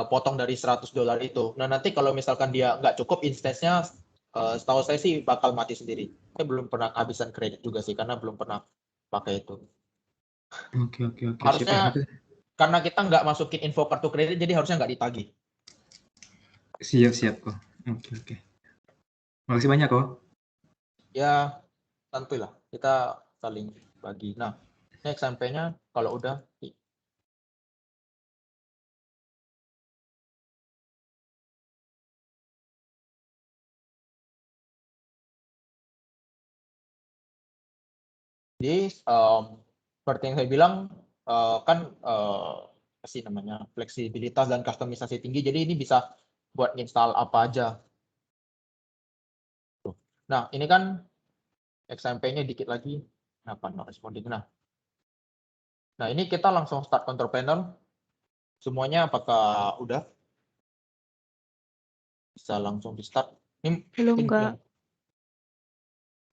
potong dari $100 itu. Nah, nanti kalau misalkan dia nggak cukup instance-nya, setahu saya sih bakal mati sendiri. Saya belum pernah kehabisan kredit juga sih, karena belum pernah pakai itu. Oke. Harusnya karena kita nggak masukin info kartu kredit, jadi harusnya nggak ditagih. Siap kok. Oke. Makasih banyak kok. Ya, santuy lah. Kita saling bagi. Nah, ini XMP-nya kalau udah jadi seperti yang saya bilang kan apa sih namanya, fleksibilitas dan customisasi tinggi. Jadi ini bisa buat install apa aja. Nah, ini kan XMP-nya dikit lagi. Kenapa no responding? Nah, ini kita langsung start control panel. Semuanya apakah udah? Bisa langsung di start. Ini Belum, Kak.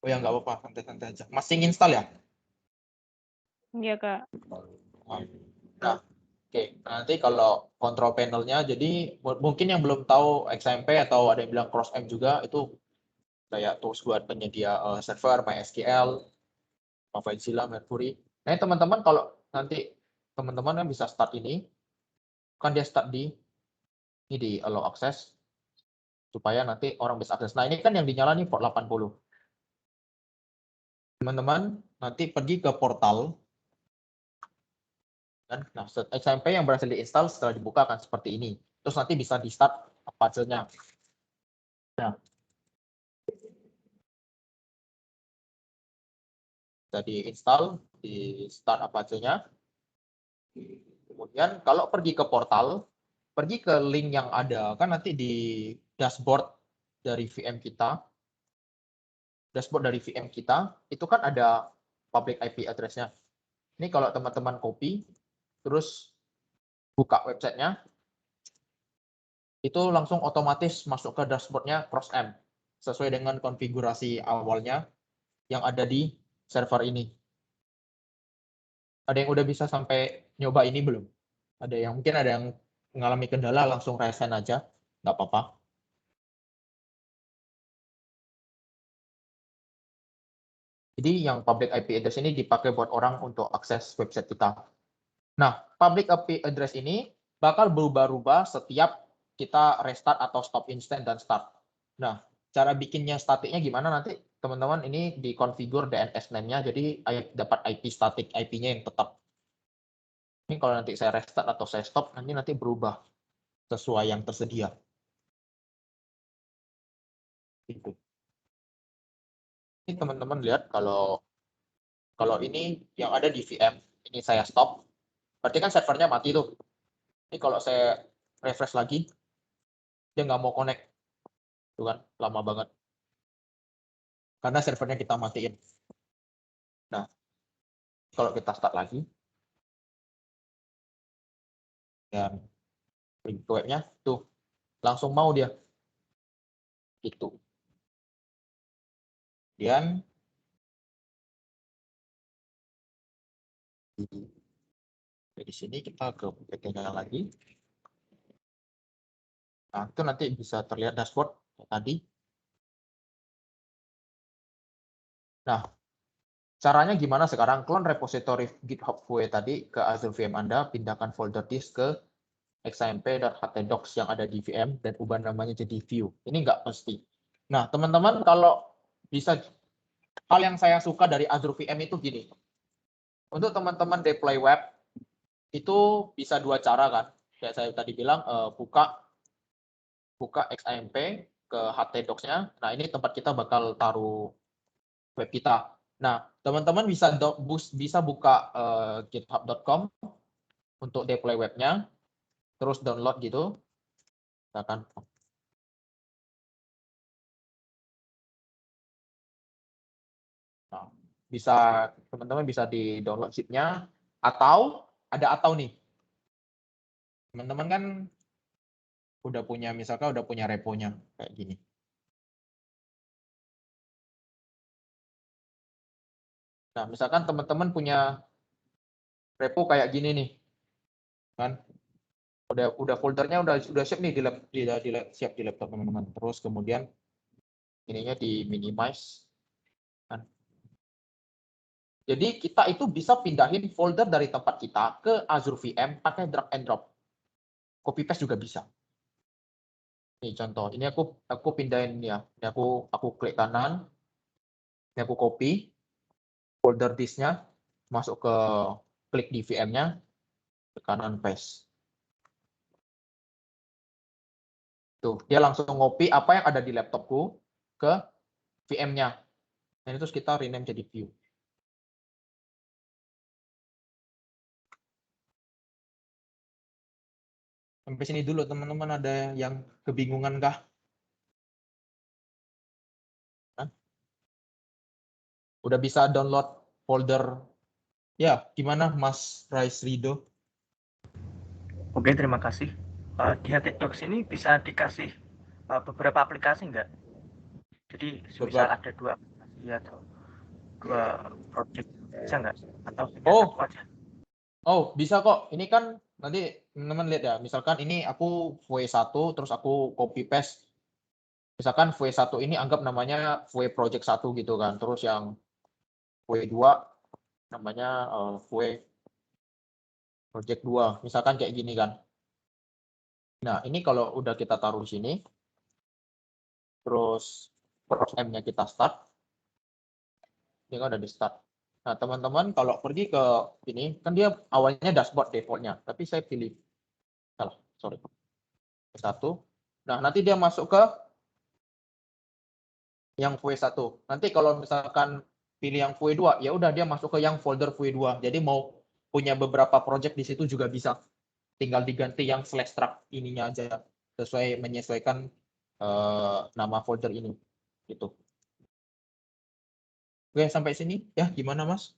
Oh ya, nggak apa-apa, santai-santai aja. Masih install ya? Iya, Kak. Nah, oke. Nanti kalau control panel-nya, jadi mungkin yang belum tahu XAMPP atau ada yang bilang CrossM juga, itu kayak tools buat penyedia server, MySQL, FileZilla, Mercury. Nah, teman-teman kalau nanti teman-teman bisa start ini, kan dia start di allow access. supaya nanti orang bisa akses. Nah, ini kan yang dinyala nih port 80. Teman-teman nanti pergi ke portal kan. Nah, XAMPP yang berhasil diinstal setelah dibuka akan seperti ini. Terus nanti bisa di start Apache-nya. Nah, bisa diinstal, di start Apache-nya. Kemudian kalau pergi ke portal, pergi ke link yang ada kan nanti di dashboard dari VM kita. Dashboard dari VM kita itu kan ada public IP address-nya. Ini kalau teman-teman copy, terus buka websitenya, itu langsung otomatis masuk ke dashboard-nya CrossM sesuai dengan konfigurasi awalnya yang ada di server ini. Ada yang udah bisa sampai nyoba ini belum? Ada yang mungkin ada yang mengalami kendala langsung resign aja, nggak apa-apa. Jadi yang public IP address ini dipakai buat orang untuk akses website kita. Nah, public IP address ini bakal berubah-ubah setiap kita restart atau stop instant dan start. Nah, cara bikinnya statiknya gimana nanti teman-teman ini dikonfigur DNS name-nya jadi dapat IP static IP-nya yang tetap. Ini kalau nanti saya restart atau saya stop nanti berubah sesuai yang tersedia. Gitu. Ini teman-teman lihat kalau ini yang ada di VM, ini saya stop, berarti kan servernya mati tuh. Ini kalau saya refresh lagi, dia nggak mau connect. Tuh kan, lama banget. Karena servernya kita matiin. Nah, kalau kita start lagi, dan link ke webnya, tuh, langsung mau dia. Gitu. Kemudian, di sini kita ke bagian lagi. Nah, itu nanti bisa terlihat dashboard tadi. Nah, caranya gimana sekarang? Clone repository GitHub Vue tadi ke Azure VM Anda, pindahkan folder disk ke XAMPP.htdocs yang ada di VM dan ubah namanya jadi view. Ini nggak pasti. Nah, teman-teman kalau bisa, hal yang saya suka dari Azure VM itu gini. Untuk teman-teman deploy web, itu bisa dua cara kan. Kayak saya tadi bilang, buka XAMPP ke htdocs-nya. Nah, ini tempat kita bakal taruh web kita. Nah, teman-teman bisa buka github.com untuk deploy webnya, terus download gitu. Misalkan nah, bisa teman-teman bisa di download zip-nya atau nih. Teman-teman kan udah punya misalkan udah punya reponya kayak gini. Nah, misalkan teman-teman punya repo kayak gini nih. Kan udah foldernya udah siap nih siap di laptop teman-teman. Terus kemudian ininya di minimize kan. Jadi kita itu bisa pindahin folder dari tempat kita ke Azure VM pakai drag and drop. Copy paste juga bisa. Nih contoh, ini aku pindahin ya. Ini aku klik kanan. Ini aku copy folder disknya, masuk ke klik di VM-nya, ke kanan paste. Tuh, dia langsung ngopi apa yang ada di laptopku ke VM-nya. Dan terus kita rename jadi view. Sampai sini dulu teman-teman, ada yang kebingungan kah? Hah? Udah bisa download folder? Ya, gimana Mas Rais Rido? Oke, terima kasih. Di htdocs ini bisa dikasih beberapa aplikasi enggak? Jadi misal ada 2 aplikasi atau 2 project bisa enggak? Atau satu aja? Oh, bisa kok. Ini kan nanti teman-teman lihat ya. Misalkan ini aku V1 terus aku copy paste. Misalkan V1 ini anggap namanya V project 1 gitu kan. Terus yang V2 namanya V project 2. Misalkan kayak gini kan. Nah, ini kalau udah kita taruh di sini, terus cross M-nya kita start. Ini kan udah di start. Nah, teman-teman kalau pergi ke ini, kan dia awalnya dashboard defaultnya, tapi saya pilih, sorry, satu. Nah, nanti dia masuk ke yang VW1. Nanti kalau misalkan pilih yang VW2, ya udah dia masuk ke yang folder VW2. Jadi mau punya beberapa project di situ juga bisa. Tinggal diganti yang slash track ininya aja, sesuai menyesuaikan nama folder ini. Gitu. Oke, sampai sini ya gimana Mas?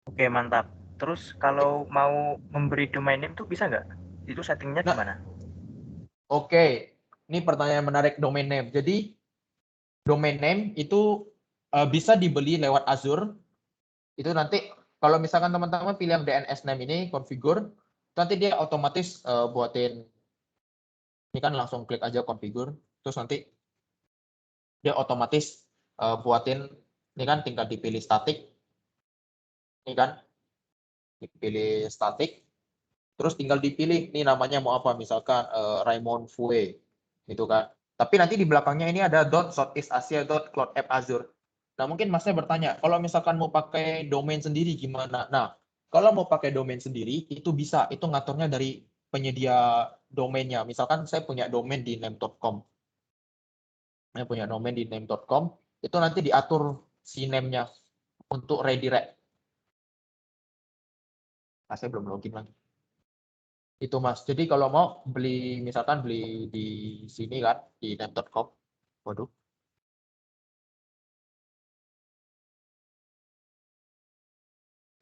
Oke, mantap. Terus kalau mau memberi domain name tuh bisa nggak? Itu settingnya Nah, gimana? Oke, ini pertanyaan menarik domain name. Jadi domain name itu bisa dibeli lewat Azure. Itu nanti kalau misalkan teman-teman pilih yang DNS name ini configure, nanti dia otomatis buatin. Ini kan langsung klik aja configure, terus nanti dia otomatis buatin. Ini kan tinggal dipilih static. Ini kan dipilih static. Terus tinggal dipilih ini namanya mau apa, misalkan Raymond Fue, gitu kan. Tapi nanti di belakangnya ini ada .southeastasia.cloudapp.azure. Nah, mungkin Masnya bertanya, kalau misalkan mau pakai domain sendiri gimana? Nah, kalau mau pakai domain sendiri itu bisa, itu ngaturnya dari penyedia domainnya. Misalkan saya punya domain di name.com. Saya punya domain di name.com, itu nanti diatur si name-nya untuk redirect. Nah, saya belum login lagi. Itu Mas. Jadi kalau mau beli, misalkan beli di sini kan, di name.com. Waduh.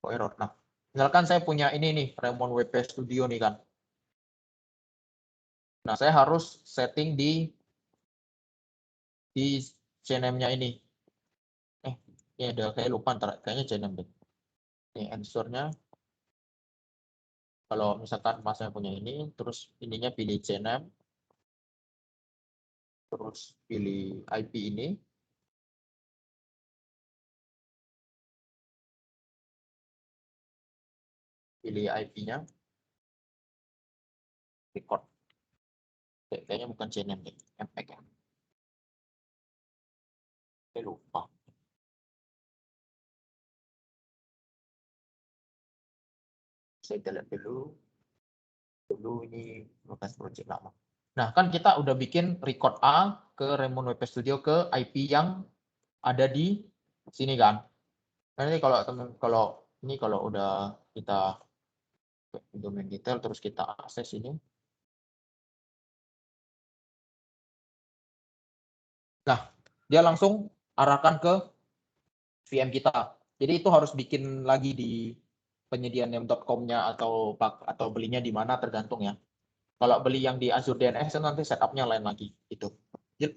Kok error? Nah, misalkan saya punya ini nih, Raymond WP Studio nih kan. Nah, saya harus setting di CNAME-nya ini. Ini ada kayak lupa ntar, kayaknya CNAME deh. Ini answer-nya. Kalau misalkan Masnya punya ini, terus ininya pilih CNAME. Terus pilih IP ini. Pilih IP-nya. Record. Kayaknya bukan CNAME deh, MPEG ya. Saya lupa. Saya delete dulu ini bekas project lama. Nah, kan kita udah bikin record A ke Raymond WP Studio ke IP yang ada di sini kan. Nanti kalau udah kita domain detail terus kita akses ini. Nah, dia langsung arahkan ke VM kita. Jadi itu harus bikin lagi di penyedia name.com-nya atau belinya di mana tergantung ya. Kalau beli yang di Azure DNS nanti setupnya lain lagi gitu.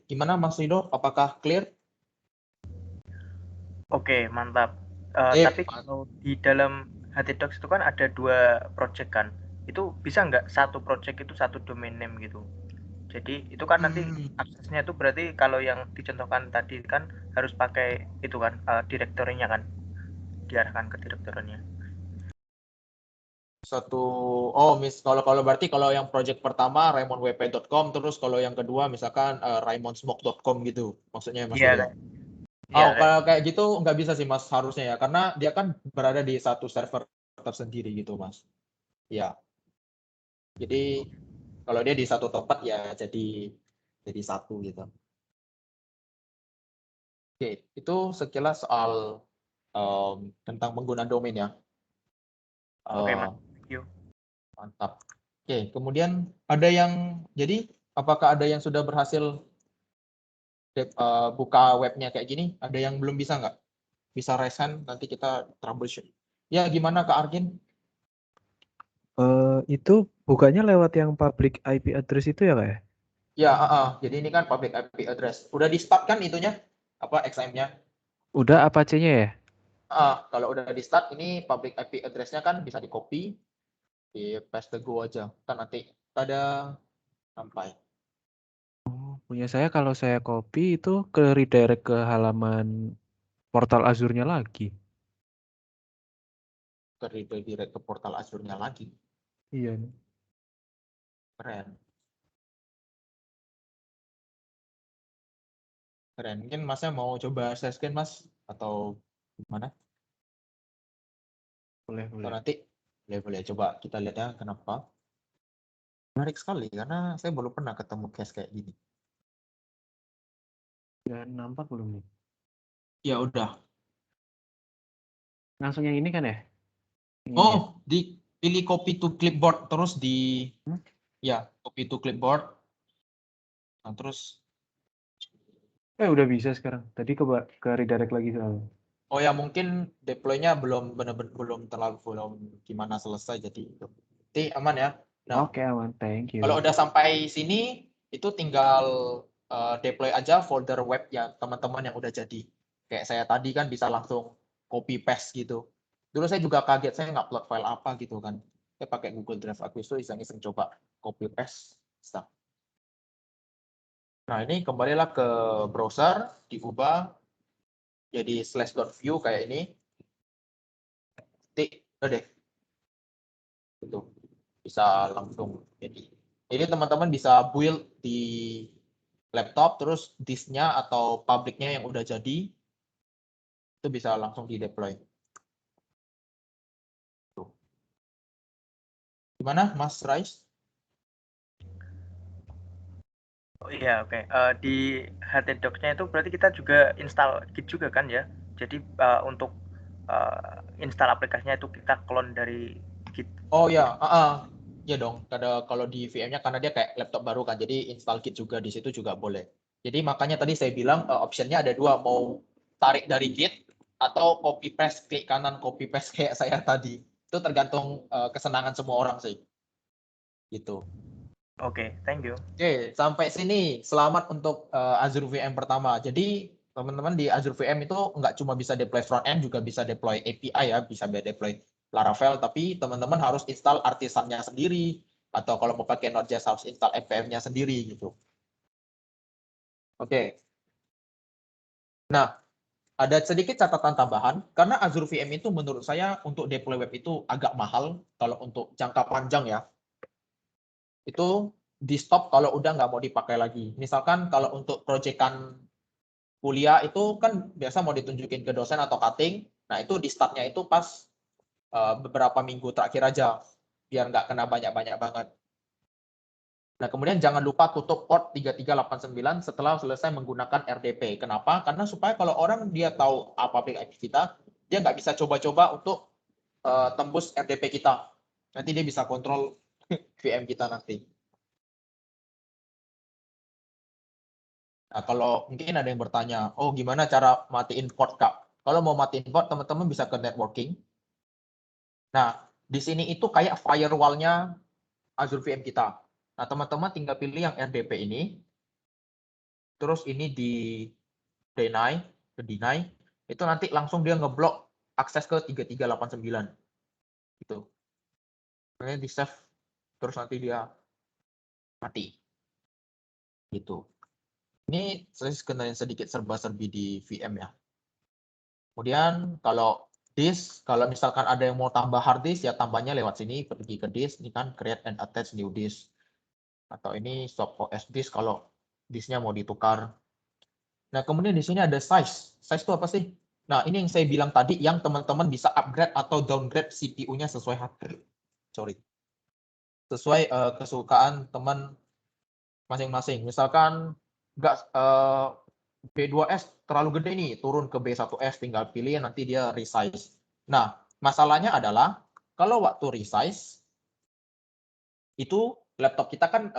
Gimana Mas Rido? Apakah clear? Oke, mantap. Tapi kalau di dalam HTDocs itu kan ada 2 project kan. Itu bisa nggak satu project itu satu domain name gitu? Jadi itu kan nanti aksesnya itu berarti kalau yang dicontohkan tadi kan harus pakai itu kan direktorinya kan, diarahkan ke direktorinya. Kalau berarti kalau yang project pertama raymondwp.com, terus kalau yang kedua misalkan raymondsmoke.com gitu maksudnya Mas Rido. Kalau kayak gitu nggak bisa sih Mas harusnya ya, karena dia kan berada di satu server tersendiri gitu Mas. Ya. Jadi kalau dia di satu tempat ya jadi satu gitu. Oke, itu sekilas soal tentang penggunaan domain ya. Oke, Mas. Thank you. Mantap. Oke, kemudian ada yang jadi apakah ada yang sudah berhasil buka webnya kayak gini? Ada yang belum bisa nggak? Bisa raise hand, nanti kita troubleshoot. Ya, gimana Kak Arkin? Itu bukanya lewat yang public IP address itu ya Kak ya? Ya, jadi ini kan public IP address. Udah di start kan itunya? Apa XAM-nya? Udah Apache-nya ya? Kalau udah di start, ini public IP address-nya kan bisa di copy, di paste go aja. Kan nanti ada sampai. Punya saya kalau saya copy itu ke redirect ke halaman portal Azure-nya lagi. Ke redirect ke portal Azure-nya lagi. Iya. Keren. Keren. Mungkin Masnya mau coba share screen, Mas? Atau gimana? Boleh, Atau boleh. nanti boleh coba kita lihat ya kenapa. Menarik sekali karena saya belum pernah ketemu case kayak gini. Udah nampak belum nih? Ya udah. Langsung yang ini kan ya? Yang ini ya? Oh, dipilih copy to clipboard terus di Hmm? ya copy to clipboard. Nah, terus Udah bisa sekarang. Tadi ke redirect lagi soalnya. oh ya mungkin deploy-nya belum benar-benar belum terlalu belum gimana selesai jadi itu. Jadi aman ya. Nah, Oke, aman. Thank you. kalau udah sampai sini itu tinggal deploy aja folder web yang teman-teman yang udah jadi. Kayak saya tadi kan bisa langsung copy paste gitu. Dulu saya juga kaget saya ngupload file apa gitu kan. Saya pakai Google Drive aku itu iseng-iseng coba copy paste stuff. Nah, ini kembalilah ke browser, diubah jadi /view kayak ini. Udah deh. Gitu. Bisa langsung jadi teman-teman bisa build di laptop terus disknya atau publiknya yang udah jadi itu bisa langsung di deploy. Tuh. Gimana Mas Rais? Oh iya, oke. Di htdocs-nya itu berarti kita juga install Git juga kan ya? Jadi untuk install aplikasinya itu kita clone dari Git. Oh ya, ya dong. Kalau di VM-nya karena dia kayak laptop baru kan, jadi install Git juga di situ juga boleh. Jadi makanya tadi saya bilang optionnya ada dua, mau tarik dari Git atau copy paste, klik kanan copy paste kayak saya tadi. Itu tergantung kesenangan semua orang sih. Gitu. Oke, thank you. Oke, sampai sini selamat untuk Azure VM pertama. Jadi teman-teman di Azure VM itu nggak cuma bisa deploy front end, juga bisa deploy API ya, bisa deploy Laravel, tapi teman-teman harus install artisannya sendiri, atau kalau mau pakai Node.js harus install npm-nya sendiri gitu. Oke. Nah, ada sedikit catatan tambahan, karena Azure VM itu menurut saya untuk deploy web itu agak mahal, kalau untuk jangka panjang ya. Itu di stop kalau udah nggak mau dipakai lagi. Misalkan kalau untuk proyekan kuliah itu kan biasa mau ditunjukin ke dosen atau cutting, nah itu di startnya itu pas beberapa minggu terakhir aja, biar nggak kena banyak-banyak banget. Nah kemudian jangan lupa tutup port 3389 setelah selesai menggunakan RDP. Kenapa? Karena supaya kalau orang dia tahu apa IP kita, dia nggak bisa coba-coba untuk tembus RDP kita. Nanti dia bisa kontrol VM kita nanti. Nah, kalau mungkin ada yang bertanya, oh gimana cara matiin port, Kak? Kalau mau matiin port, teman-teman bisa ke networking. Nah, di sini itu kayak firewall-nya Azure VM kita. Nah, teman-teman tinggal pilih yang RDP ini. Terus ini di deny, itu nanti langsung dia ngeblok akses ke 3389. Gitu. Kemudian di save, terus nanti dia mati. Gitu. Ini saya skenario sedikit serba-serbi di VM ya. Kemudian kalau disk, kalau misalkan ada yang mau tambah hard disk, ya tambahnya lewat sini, pergi ke disk, ini kan create and attach new disk. Atau ini swap OS disk kalau disknya mau ditukar. Nah, kemudian di sini ada size. Size itu apa sih? Nah, ini yang saya bilang tadi, yang teman-teman bisa upgrade atau downgrade CPU-nya sesuai sesuai kesukaan teman masing-masing. Misalkan nggak B2S terlalu gede nih, turun ke B1S, tinggal pilih nanti dia resize. Nah, masalahnya adalah kalau waktu resize itu laptop kita kan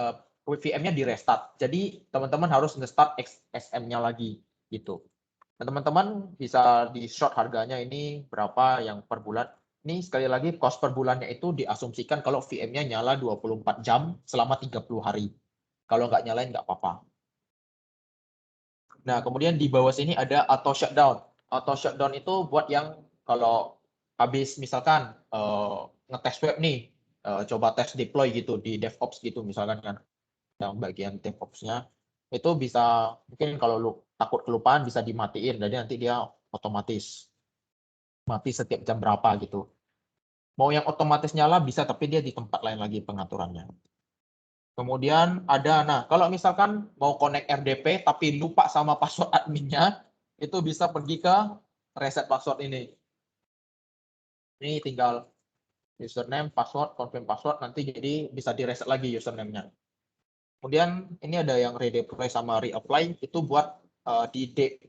VM-nya di restart. Jadi teman-teman harus nge-start XSM-nya lagi gitu. Nah, teman-teman bisa di short harganya ini berapa yang per bulan. Ini sekali lagi cost per bulannya itu diasumsikan kalau VM-nya nyala 24 jam selama 30 hari. Kalau nggak nyalain nggak apa-apa. Nah, kemudian di bawah sini ada auto shutdown. Auto shutdown itu buat yang kalau habis misalkan ngetes web nih, coba tes deploy gitu di DevOps gitu misalkan kan, yang bagian DevOps-nya itu bisa mungkin kalau lu takut kelupaan bisa dimatiin, jadi nanti dia otomatis mati setiap jam berapa gitu. Mau yang otomatis nyala bisa, tapi dia di tempat lain lagi pengaturannya. Kemudian ada, nah kalau misalkan mau connect RDP tapi lupa sama password adminnya, itu bisa pergi ke reset password ini. Ini tinggal username, password, confirm password, nanti jadi bisa di-reset lagi username-nya. Kemudian ini ada yang redeploy sama reapply, itu buat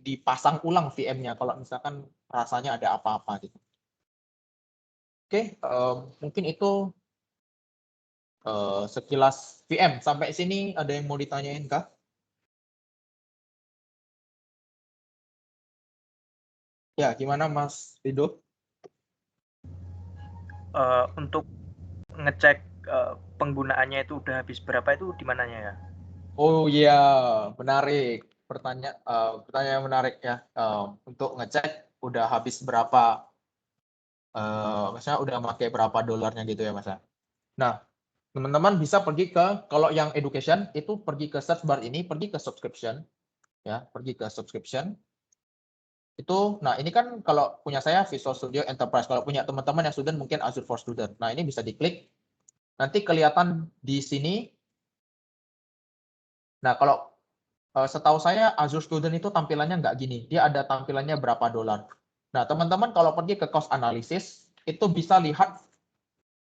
dipasang ulang VM-nya kalau misalkan rasanya ada apa-apa gitu. Oke, mungkin itu sekilas VM. Sampai sini ada yang mau ditanyain kah? Ya, gimana Mas Rido? Untuk ngecek penggunaannya itu udah habis berapa itu di mananya ya? Oh iya, menarik. Pertanyaan menarik ya. Untuk ngecek udah habis berapa, misalnya udah pakai berapa dolarnya gitu ya Mas. Nah, teman-teman bisa pergi ke, kalau yang education itu pergi ke search bar ini, pergi ke subscription, ya, pergi ke subscription. Itu, nah ini kan kalau punya saya Visual Studio Enterprise, kalau punya teman-teman yang student mungkin Azure for Student. Nah ini bisa diklik, nanti kelihatan di sini. Nah kalau setahu saya Azure Student itu tampilannya nggak gini, dia ada tampilannya berapa dolar. Nah teman-teman kalau pergi ke cost analysis, itu bisa lihat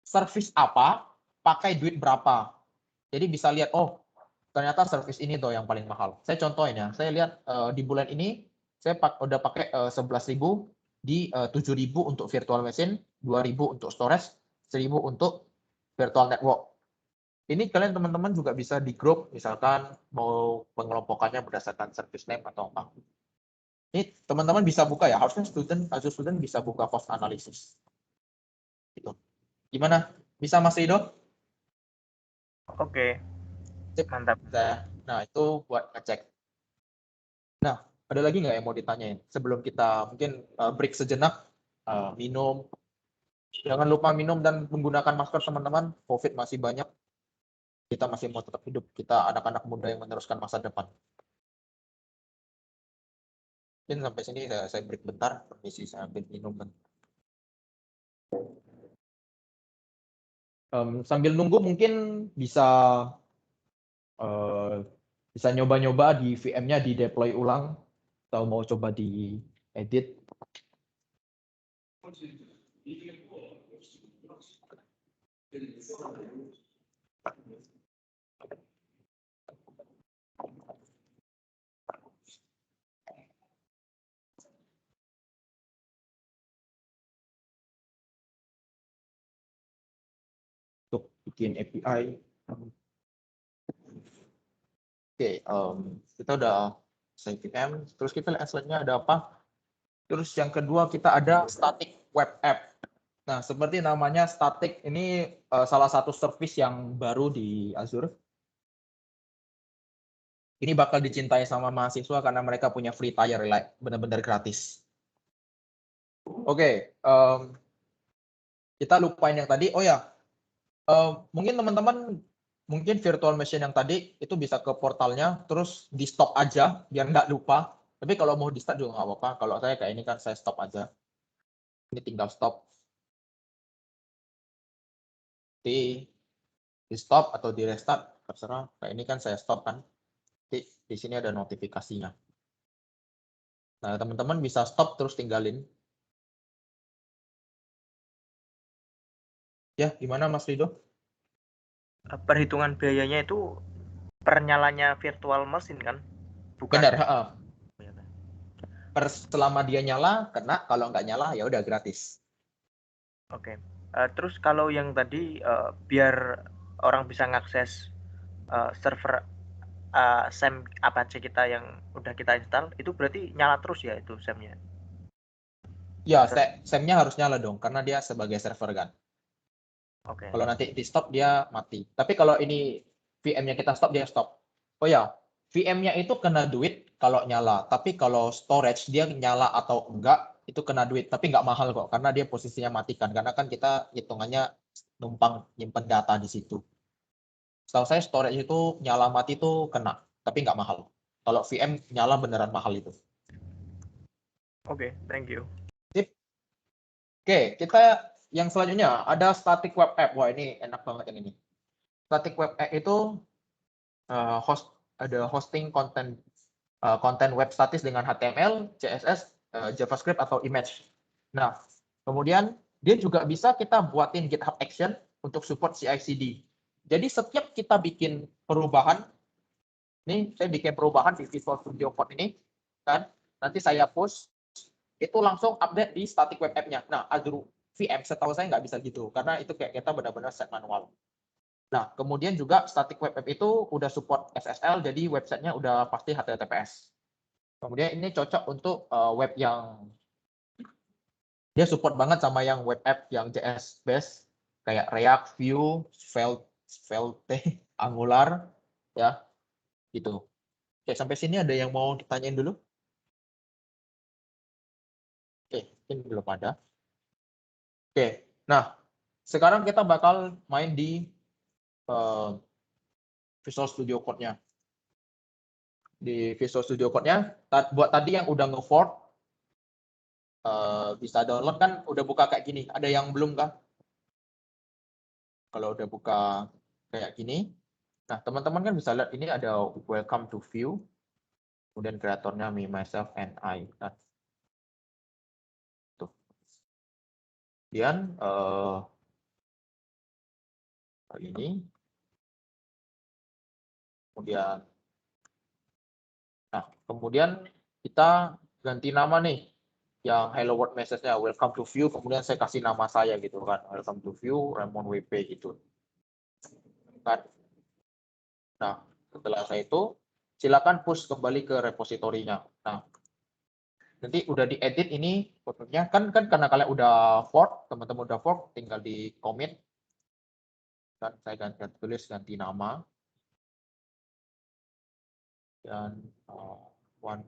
service apa, pakai duit berapa. Jadi bisa lihat, oh ternyata service ini tuh yang paling mahal. Saya contohin ya, saya lihat di bulan ini saya udah pakai 11.000 di 7.000 untuk virtual machine, 2.000 untuk storage, 1.000 untuk virtual network. Ini kalian teman-teman juga bisa di grup, misalkan mau pengelompokannya berdasarkan service name atau apa. Ini teman-teman bisa buka ya, harusnya Azure Student bisa buka cost analysis. Gitu. Gimana? Bisa Mas Rido? Oke. Mantap. Nah, itu buat ngecek. Nah, ada lagi nggak yang mau ditanyain? Sebelum kita mungkin break sejenak, minum. Jangan lupa minum dan menggunakan masker teman-teman. COVID masih banyak. Kita masih mau tetap hidup. Kita anak-anak muda yang meneruskan masa depan. Mungkin sampai sini saya break bentar. Permisi, saya ambil minum. Sambil nunggu mungkin bisa nyoba-nyoba di VM-nya di deploy ulang. Atau mau coba di edit. Untuk bikin API. Oke, kita udah save VM. Terus kita lihat slide-nya ada apa. Terus yang kedua kita ada static web app. Nah, seperti namanya static, ini salah satu service yang baru di Azure. Ini bakal dicintai sama mahasiswa karena mereka punya free tier, benar-benar gratis. Oke, kita lupain yang tadi. Oh ya, mungkin teman-teman virtual machine yang tadi itu bisa ke portalnya, terus di stop aja biar nggak lupa. Tapi kalau mau di start juga nggak apa-apa. Kalau saya kayak ini kan saya stop aja. Ini tinggal stop. Di stop atau di restart, terserah. Kayak ini kan saya stop kan. Di sini ada notifikasinya. Nah, teman-teman bisa stop terus tinggalin. Ya, gimana Mas Rido? Perhitungan biayanya itu per nyalanya virtual machine kan? Bukan. Benar, selama dia nyala, kena. Kalau nggak nyala, ya udah gratis. Oke. Terus kalau yang tadi biar orang bisa ngakses server SAM Apache kita yang udah kita install, itu berarti nyala terus ya itu SAM-nya? Ya, SAM-nya harus nyala dong, karena dia sebagai server kan. Oke. Kalau nanti di stop, dia mati. Tapi kalau ini VM-nya kita stop, dia stop. Oh ya, VM-nya itu kena duit kalau nyala. Tapi kalau storage, dia nyala atau enggak, itu kena duit. Tapi nggak mahal kok, karena dia posisinya matikan. Karena kan kita hitungannya numpang nyimpen data di situ. Setahu saya storage itu nyala mati itu kena, tapi nggak mahal. Kalau VM nyala beneran mahal itu. Oke, thank you. Sip. Oke, kita yang selanjutnya ada static web app. Wah, ini enak banget yang ini. Static web app itu ada hosting konten web statis dengan HTML, CSS, JavaScript atau image. Nah, kemudian dia juga bisa kita buatin GitHub Action untuk support CI/CD. Jadi setiap kita bikin perubahan, nih saya bikin perubahan di Visual Studio Code ini, kan? Nanti saya push, itu langsung update di static web app-nya. Nah, Azure VM setahu saya nggak bisa gitu, karena itu kayak kita benar-benar set manual. Nah, kemudian juga static web app itu udah support SSL, jadi websitenya udah pasti HTTPS. Kemudian ini cocok untuk web yang dia support banget sama yang web app yang JS based kayak React, Vue, Svelte, Angular, ya gitu. Oke, sampai sini ada yang mau ditanyain dulu? Oke, mungkin belum ada. Oke, nah sekarang kita bakal main di Visual Studio Code-nya. Di Visual Studio Code-nya, buat tadi yang udah nge-fork, bisa download kan, udah buka kayak gini. Ada yang belum kah? Kalau udah buka kayak gini, nah teman-teman kan bisa lihat ini ada welcome to Vue, kemudian kreatornya me, myself, and I. Nah, tuh. Kemudian ini, kemudian kita ganti nama nih, yang hello world message-nya welcome to Vue, kemudian saya kasih nama saya gitu kan, welcome to Vue, Ramon WP gitu. Kan? Nah, setelah saya itu silakan push kembali ke repositorinya. Nah, nanti udah diedit ini fotonya kan karena kalian udah fork, teman-teman udah fork, tinggal di commit. Dan saya tulis ganti nama dan one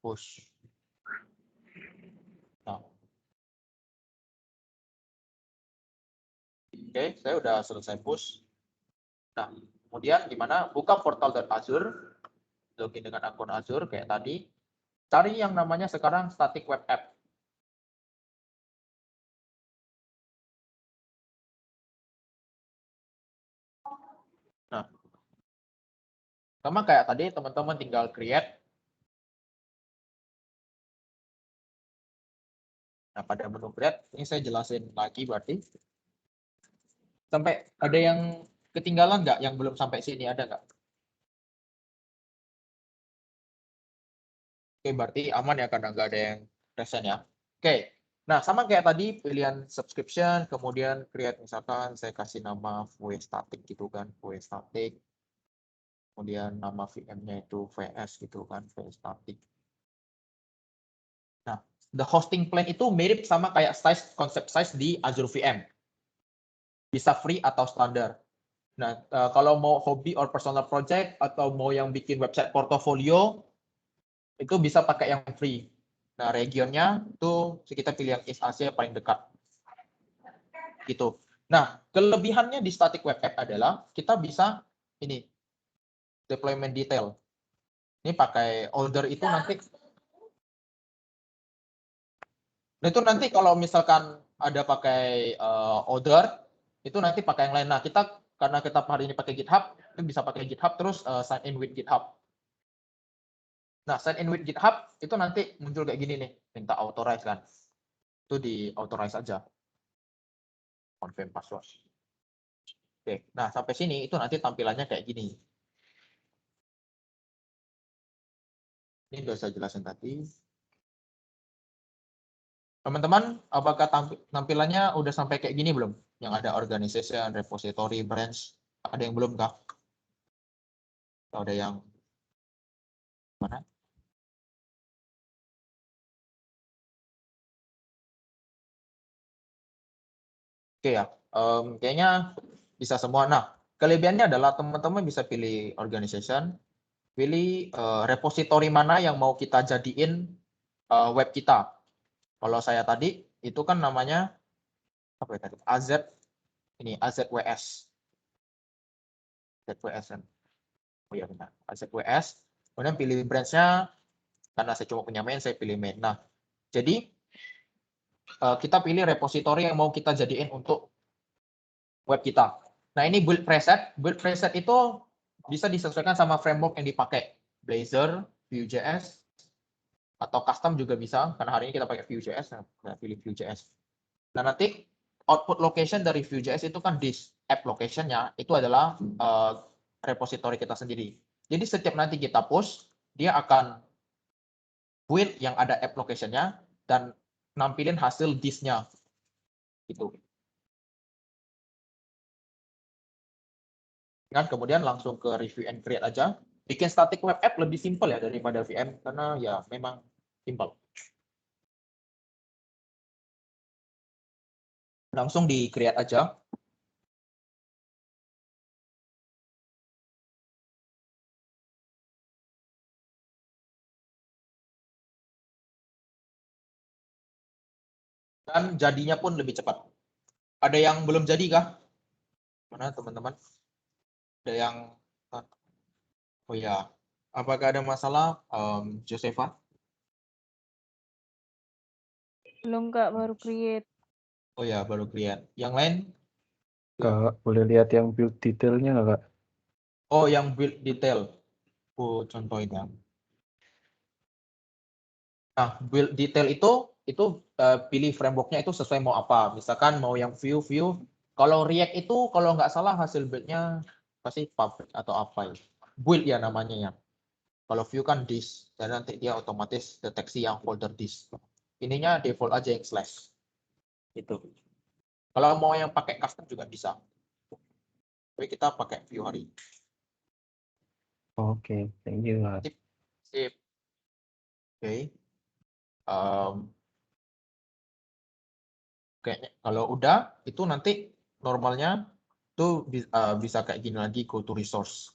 push. Nah, oke, saya udah selesai push. Nah, kemudian gimana? Buka portal.azure, login dengan akun Azure kayak tadi. Cari yang namanya sekarang static web app. Nah, sama kayak tadi teman-teman tinggal create. Nah, pada menu create, ini saya jelasin lagi berarti. Sampai ada yang ketinggalan nggak yang belum sampai sini, ada nggak? Oke, berarti aman ya karena nggak ada yang present ya. Oke, nah sama kayak tadi pilihan subscription, kemudian create misalkan saya kasih nama Vue Static gitu kan, Vue Static. Kemudian nama VM-nya itu VS gitu kan, Vue Static. Nah, the hosting plan itu mirip sama kayak konsep size di Azure VM. Bisa free atau standar. Nah, kalau mau hobby or personal project atau mau yang bikin website portofolio, itu bisa pakai yang free. Nah, regionnya itu kita pilih yang East Asia paling dekat. Gitu. Nah, kelebihannya di static web app adalah kita bisa ini deployment detail. Ini pakai order itu nanti. Nah, itu nanti kalau misalkan ada pakai order, itu nanti pakai yang lain. Nah, kita karena kita hari ini pakai GitHub, itu bisa pakai GitHub terus sign in with GitHub. Nah, sign in with GitHub itu nanti muncul kayak gini nih, minta authorize kan. Itu di authorize aja. Confirm password. Oke, nah sampai sini itu nanti tampilannya kayak gini. Ini udah saya jelasin tadi. Teman-teman, apakah tampilannya udah sampai kayak gini belum? Yang ada organization, repository, branch. Ada yang belum kah? Atau ada yang mana? Oke ya, kayaknya bisa semua. Nah, kelebihannya adalah teman-teman bisa pilih organization, pilih repository mana yang mau kita jadiin web kita. Kalau saya tadi itu kan namanya apa ya tadi? AZWS. AZWS kan. Oh iya benar, AZWS. Kemudian pilih branch-nya, karena saya cuma punya main, saya pilih main. Nah, jadi kita pilih repository yang mau kita jadiin untuk web kita. Nah, ini build preset. Build preset itu bisa disesuaikan sama framework yang dipakai. Blazor, Vue.js, atau custom juga bisa, karena hari ini kita pakai Vue.js, nah pilih Vue.js. Nah, nanti output location dari Vue.js itu kan disk, app location-nya itu adalah repository kita sendiri. Jadi setiap nanti kita push, dia akan build yang ada app location-nya dan nampilin hasil disk-nya. Gitu. Kan kemudian langsung ke review and create aja. Bikin static web app lebih simple ya daripada VM, karena ya memang simple. Langsung di create aja. Dan jadinya pun lebih cepat. Ada yang belum jadi kah? Mana teman-teman? Ada yang, oh ya, apakah ada masalah, Josefa? Belum Kak, baru create. Oh ya, baru create. Yang lain? Kak, boleh lihat yang build detailnya nggak, Kak? Oh, yang build detail. Oh, contohnya. Nah, build detail itu pilih frameworknya itu sesuai mau apa. Misalkan mau yang Vue. Kalau React itu kalau nggak salah hasil build-nya pasti public atau apa ya. Build ya namanya ya. Kalau Vue kan disk, dan nanti dia otomatis deteksi yang folder disk. Ininya default aja yang slash. Itu. Kalau mau yang pakai custom juga bisa. Tapi kita pakai Vue hari ini. Oke, thank you, Kak. Sip. Oke. Kayaknya kalau udah itu nanti normalnya tuh bisa kayak gini lagi, go to resource.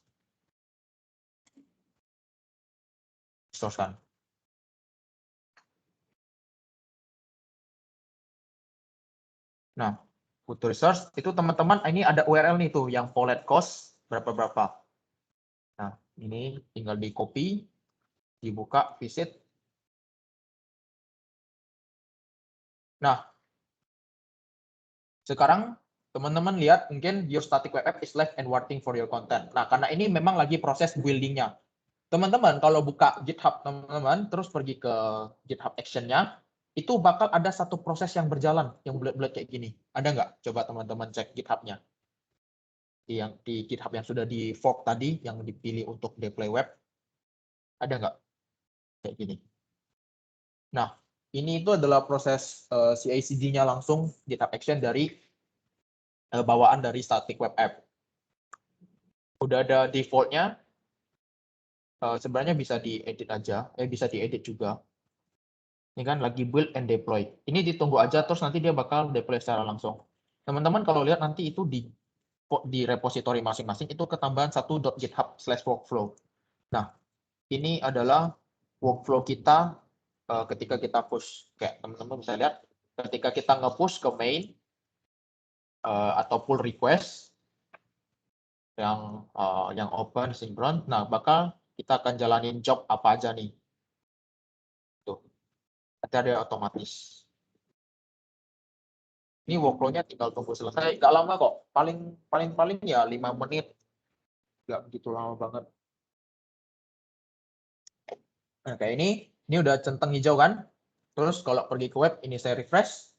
Resource kan. Nah, go to resource itu teman-teman ini ada URL nih tuh yang pollet cost berapa-berapa. Nah, ini tinggal di copy, dibuka, visit. Nah, sekarang teman-teman lihat mungkin your static web app is live and waiting for your content. Nah, karena ini memang lagi proses buildingnya. Teman-teman kalau buka GitHub teman-teman terus pergi ke GitHub action-nya, itu bakal ada satu proses yang berjalan yang bulat-bulat kayak gini. Ada nggak? Coba teman-teman cek GitHub-nya. Di GitHub yang sudah di fork tadi yang dipilih untuk deploy web. Ada nggak? Kayak gini. Nah, ini itu adalah proses CI/CD-nya langsung GitHub action dari bawaan dari static web app. Udah ada default-nya. Sebenarnya bisa diedit aja, bisa diedit juga. Ini kan lagi build and deploy. Ini ditunggu aja, terus nanti dia bakal deploy secara langsung. Teman-teman kalau lihat nanti itu di repository masing-masing itu ketambahan 1.github/workflow. Nah, ini adalah workflow kita ketika kita push. Kayak teman-teman bisa lihat, ketika kita nge-push ke main atau pull request yang open synchron, nah bakal kita akan jalanin job apa aja nih. Tuh. Nanti ada otomatis. Ini workflow-nya tinggal tunggu selesai. Nggak lama kok. Paling ya 5 menit. Nggak begitu lama banget. Nah, kayak ini udah centang hijau kan. Terus kalau pergi ke web, ini saya refresh.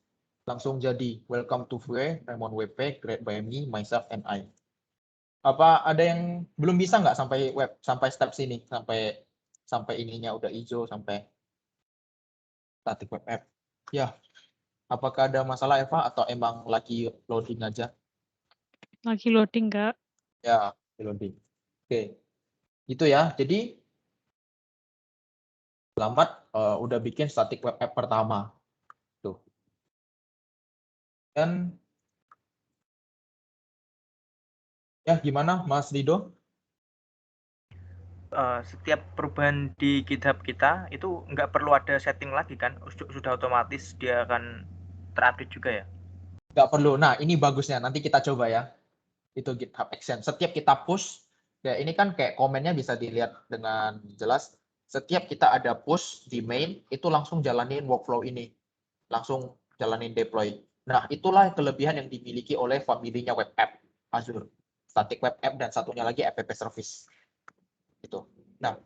Langsung jadi welcome to Vue, Raymond WP, create by me, myself, and I. Apa ada yang belum bisa nggak sampai web, sampai step sini, sampai ininya udah hijau, sampai static web app. Ya, apakah ada masalah Eva atau emang lagi loading aja? Lagi loading Kak. Ya, loading. Oke. Itu ya. Jadi selamat udah bikin static web app pertama. Tuh. Dan ya gimana Mas Rido? Setiap perubahan di GitHub kita itu nggak perlu ada setting lagi kan, sudah otomatis dia akan terupdate juga ya? Nggak perlu. Nah, ini bagusnya. Nanti kita coba ya. Itu GitHub Action. Setiap kita push, ya ini kan kayak komennya bisa dilihat dengan jelas. Setiap kita ada push di main, itu langsung jalanin workflow ini. Langsung jalanin deploy. Nah, itulah kelebihan yang dimiliki oleh familinya web app Azure. static web app, dan satunya lagi app service. Itu. Nah,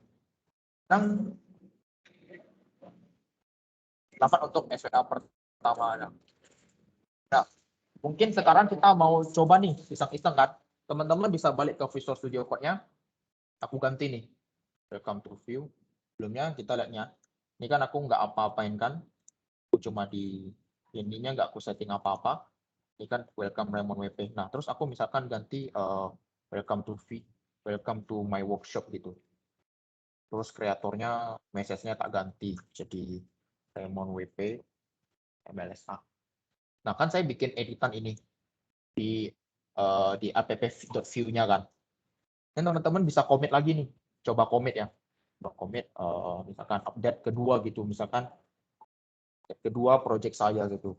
sekarang untuk SWA pertama. Nah, mungkin sekarang kita mau coba nih, iseng-iseng kan. Teman-teman bisa balik ke Visual Studio Code-nya. Aku ganti nih. Welcome to view. Sebelumnya kita lihatnya. Ini kan aku nggak apa-apain kan. Aku cuma di ininya nggak aku setting apa-apa. Ini kan welcome Raymond WP. Nah, terus aku misalkan ganti welcome to my workshop gitu. Terus kreatornya message-nya tak ganti jadi Raymond WP MLSA. Nah, kan saya bikin editan ini di app.view-nya kan. Dan teman-teman bisa commit lagi nih. Coba commit ya. Coba commit misalkan update kedua gitu, misalkan kedua project saya gitu.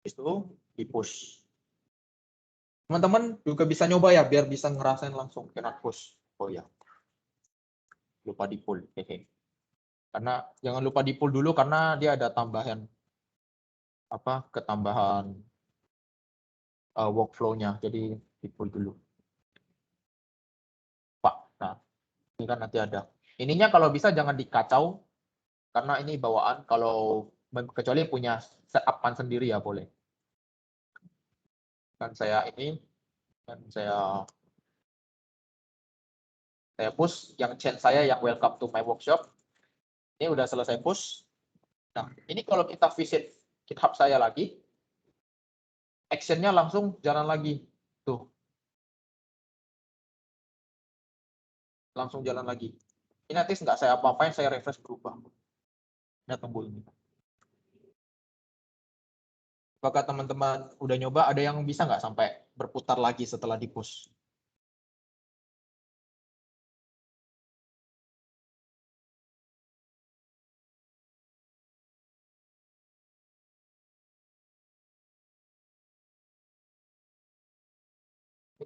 Itu di-push. Teman-teman juga bisa nyoba ya, biar bisa ngerasain langsung kena push. Oh ya, lupa di-pull. Karena jangan lupa di-pull dulu karena dia ada tambahan ketambahan workflow-nya. Jadi di-pull dulu. Pak, nah ini kan nanti ada. Ininya kalau bisa jangan dikacau karena ini bawaan. Kalau kecuali punya setup-an sendiri ya boleh. Kan saya ini kan saya push yang chat saya yang welcome to my workshop. Ini udah selesai push. Nah, ini kalau kita visit GitHub saya lagi, action-nya langsung jalan lagi. Tuh. Langsung jalan lagi. Ini nanti nggak saya apa-apain, saya refresh berubah. Nah, tunggu ini. Apakah teman-teman udah nyoba, ada yang bisa nggak sampai berputar lagi setelah di-push?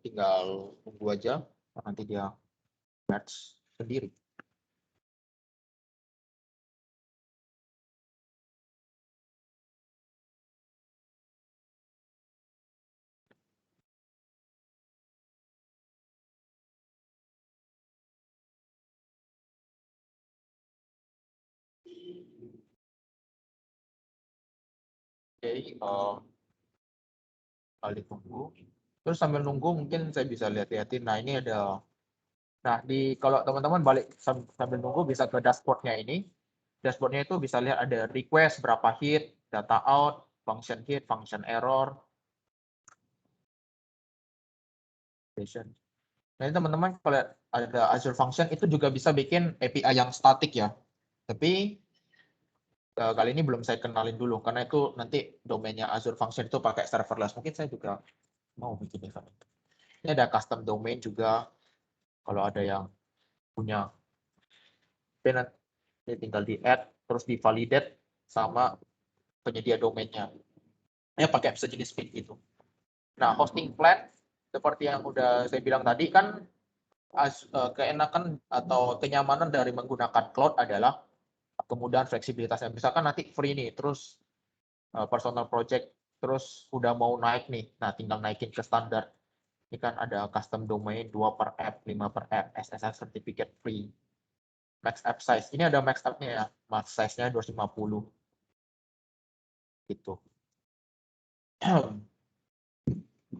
Tinggal tunggu aja, nanti dia match sendiri. Oke, kali tunggu. Terus sambil nunggu mungkin saya bisa lihat-lihatin. Nah, ini ada. Nah, kalau teman-teman balik sambil nunggu bisa ke dashboard-nya ini. Dashboard-nya itu bisa lihat ada request, berapa hit, data out, function hit, function error. Nah, ini teman-teman kalau ada Azure Function itu juga bisa bikin API yang statik ya. Tapi kali ini belum saya kenalin dulu karena itu nanti domainnya Azure Function itu pakai serverless. Mungkin saya juga mau bikin event. Ini ada custom domain juga. Kalau ada yang punya, ini tinggal di add, terus di validate sama penyedia domainnya. Ya pakai sejenis feed gitu. Nah, hosting plan seperti yang udah saya bilang tadi kan keenakan atau kenyamanan dari menggunakan cloud adalah kemudahan fleksibilitasnya. Misalkan nanti free nih, terus personal project, terus udah mau naik nih, nah tinggal naikin ke standar. Ini kan ada custom domain 2 per app, 5 per app, SSL certificate free. Max app size, ini ada max app-nya ya, max size-nya 250. Gitu.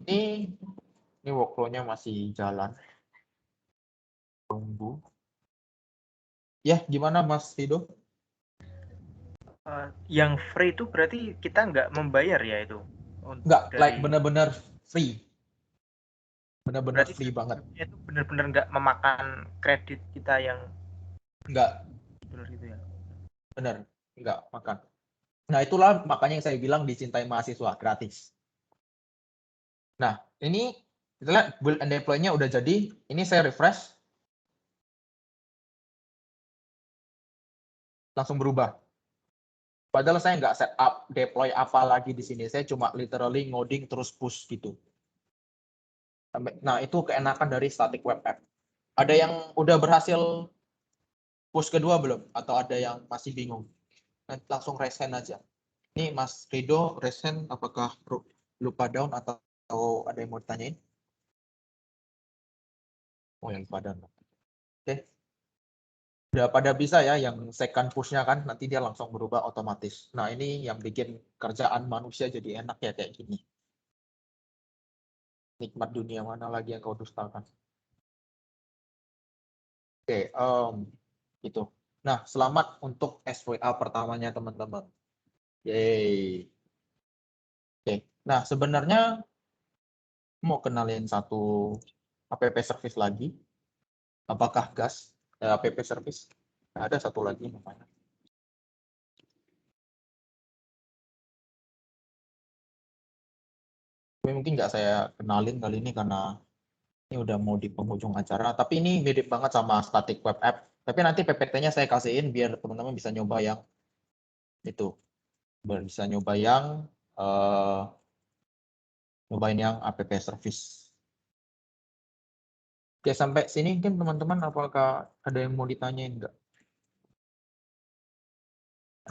Ini workflow-nya masih jalan. Tunggu. Ya, gimana Mas Rido? Yang free itu berarti kita nggak membayar ya itu? Nggak, like benar-benar free. Benar-benar Berarti free banget. Itu benar-benar nggak memakan kredit kita yang Nggak. benar gitu ya? Benar, nggak makan. Nah, itulah makanya yang saya bilang dicintai mahasiswa, gratis. Nah, ini kita lihat build and deploy-nya udah jadi. Ini saya refresh. Langsung berubah. Padahal saya nggak setup deploy apa lagi di sini. Saya cuma literally ngoding terus push gitu. Nah, itu keenakan dari static web app. Ada yang udah berhasil push kedua belum? Atau ada yang masih bingung? Nanti langsung raise hand aja. Ini Mas Rido, raise hand apakah lupa down atau Atau ada yang mau ditanyain? Oh, yang padan. Oke. Udah pada bisa ya yang second push-nya kan, nanti dia langsung berubah otomatis. Nah, ini yang bikin kerjaan manusia jadi enak ya kayak gini. Nikmat dunia mana lagi yang kau dustakan. Oke, gitu. Nah, selamat untuk SWA pertamanya teman-teman. Yeay. Oke, nah sebenarnya mau kenalin satu app service lagi. Apakah gas app service? Ada satu lagi namanya. Tapi mungkin nggak saya kenalin kali ini karena ini udah mau di penghujung acara. Tapi ini mirip banget sama static web app. Tapi nanti PPT-nya saya kasihin biar teman-teman bisa nyoba yang itu. Bisa nyoba yang nyobain yang app service. Oke, sampai sini mungkin teman-teman apakah ada yang mau ditanyain nggak?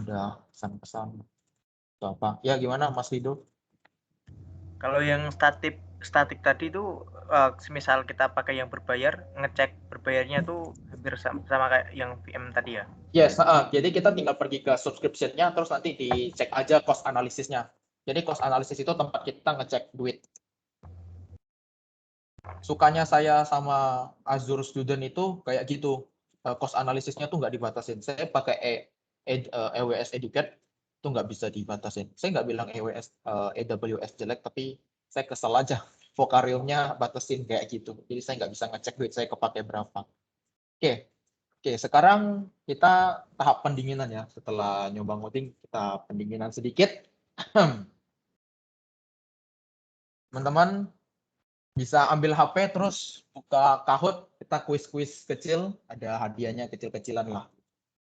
Ada pesan-pesan atau apa? Ya gimana Mas Rido? Kalau yang statik tadi itu semisal kita pakai yang berbayar, ngecek berbayarnya tuh hampir sama kayak yang VM tadi ya. Yes, jadi kita tinggal pergi ke subscription-nya terus nanti dicek aja cost analisisnya. Jadi cost analisis itu tempat kita ngecek duit. Sukanya saya sama Azure Student itu kayak gitu. Cost analisisnya tuh nggak dibatasin. Saya pakai AWS Educate itu nggak bisa dibatasin. Saya nggak bilang AWS jelek, tapi saya kesel aja. Vocarium-nya batasin kayak gitu. Jadi saya nggak bisa ngecek duit saya kepake berapa. Oke, sekarang kita tahap pendinginan ya. Setelah nyoba ngoding, kita pendinginan sedikit. Teman-teman bisa ambil HP terus buka Kahoot, kita kuis-kuis kecil, ada hadiahnya kecil-kecilan lah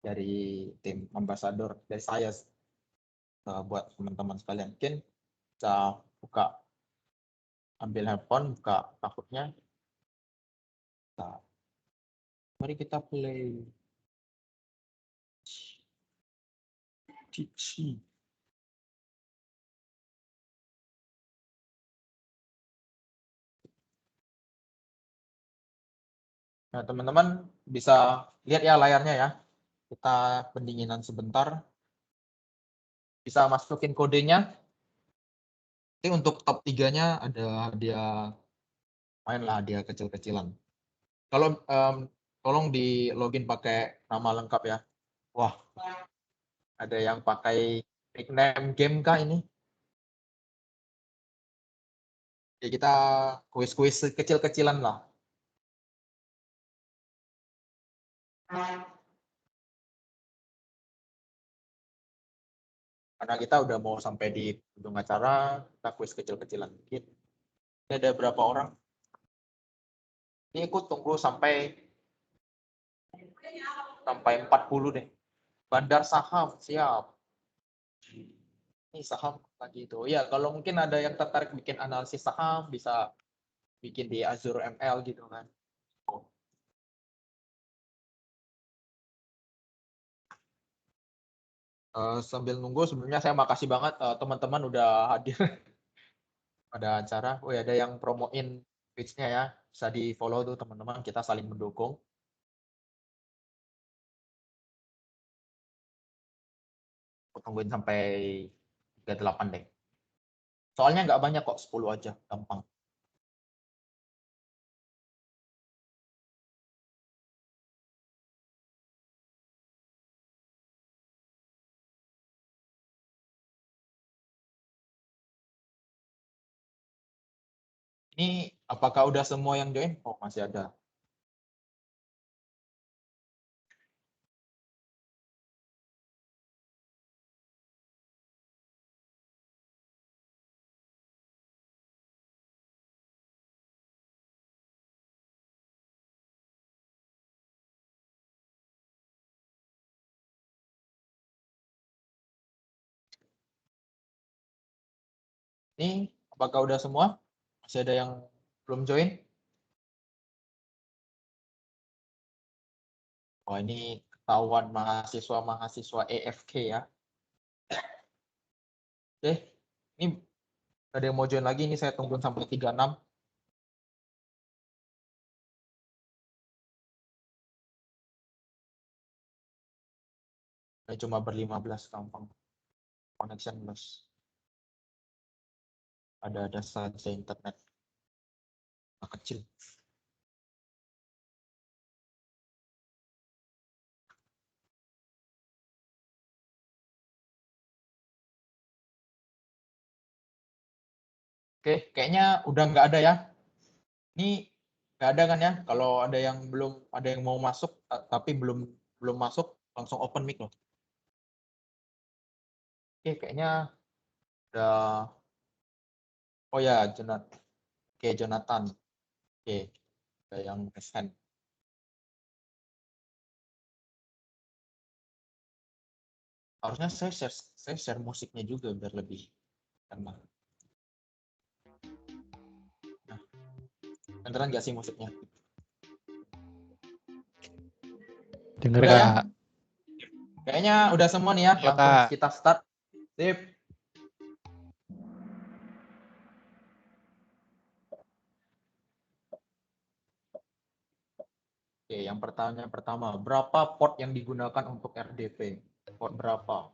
dari tim ambasador dari saya buat teman-teman sekalian. Mungkin bisa buka, ambil handphone, buka Kahoot-nya. Nah, mari kita play. Cici. Nah, teman-teman bisa lihat ya layarnya ya. Kita pendinginan sebentar. Bisa masukin kodenya. Ini untuk top 3-nya ada hadiah, main lah hadiah kecil-kecilan. Kalau tolong di login pakai nama lengkap ya. Wah, ada yang pakai nickname game kah ini? Ya, kita kuis-kuis kecil-kecilan lah. Karena kita udah mau sampai di ujung acara, kita kuis kecil-kecilan dikit. Ini ada berapa orang? Ini ikut tunggu sampai 40 deh. Bandar saham, siap. Ini saham lagi itu. Ya, kalau mungkin ada yang tertarik bikin analisis saham, bisa bikin di Azure ML gitu kan. Sambil nunggu, sebelumnya saya makasih banget teman-teman udah hadir pada acara. Oh ya, ada yang promoin page-nya ya. Bisa di follow tuh teman-teman, kita saling mendukung. Aku tungguin sampai 38 deh. Soalnya nggak banyak kok, 10 aja, gampang. Ini apakah udah semua yang join? Oh, masih ada. Ini apakah udah semua? Masih ada yang belum join? Oh, ini ketahuan mahasiswa-mahasiswa EFK ya. Oke, ini Ada yang mau join lagi? Ini saya tungguin sampai 36. Cuma ber-15 gampang. Connection loss. Ada saja internet kecil. Oke, kayaknya udah nggak ada ya. Ini nggak ada kan ya? Kalau ada yang belum, ada yang mau masuk tapi belum masuk, langsung open mic loh. Oke, kayaknya udah. Oh ya, Jonathan. Oke, Jonathan. Oke, ada yang hand. Harusnya saya share musiknya juga biar lebih enak. Nah, beneran nggak sih musiknya? Dengar Udah ya? Kak. Kayaknya udah semua nih ya. Ya, Langsung Kak. kita start. Sip. Oke, yang pertama, berapa port yang digunakan untuk RDP? Port berapa?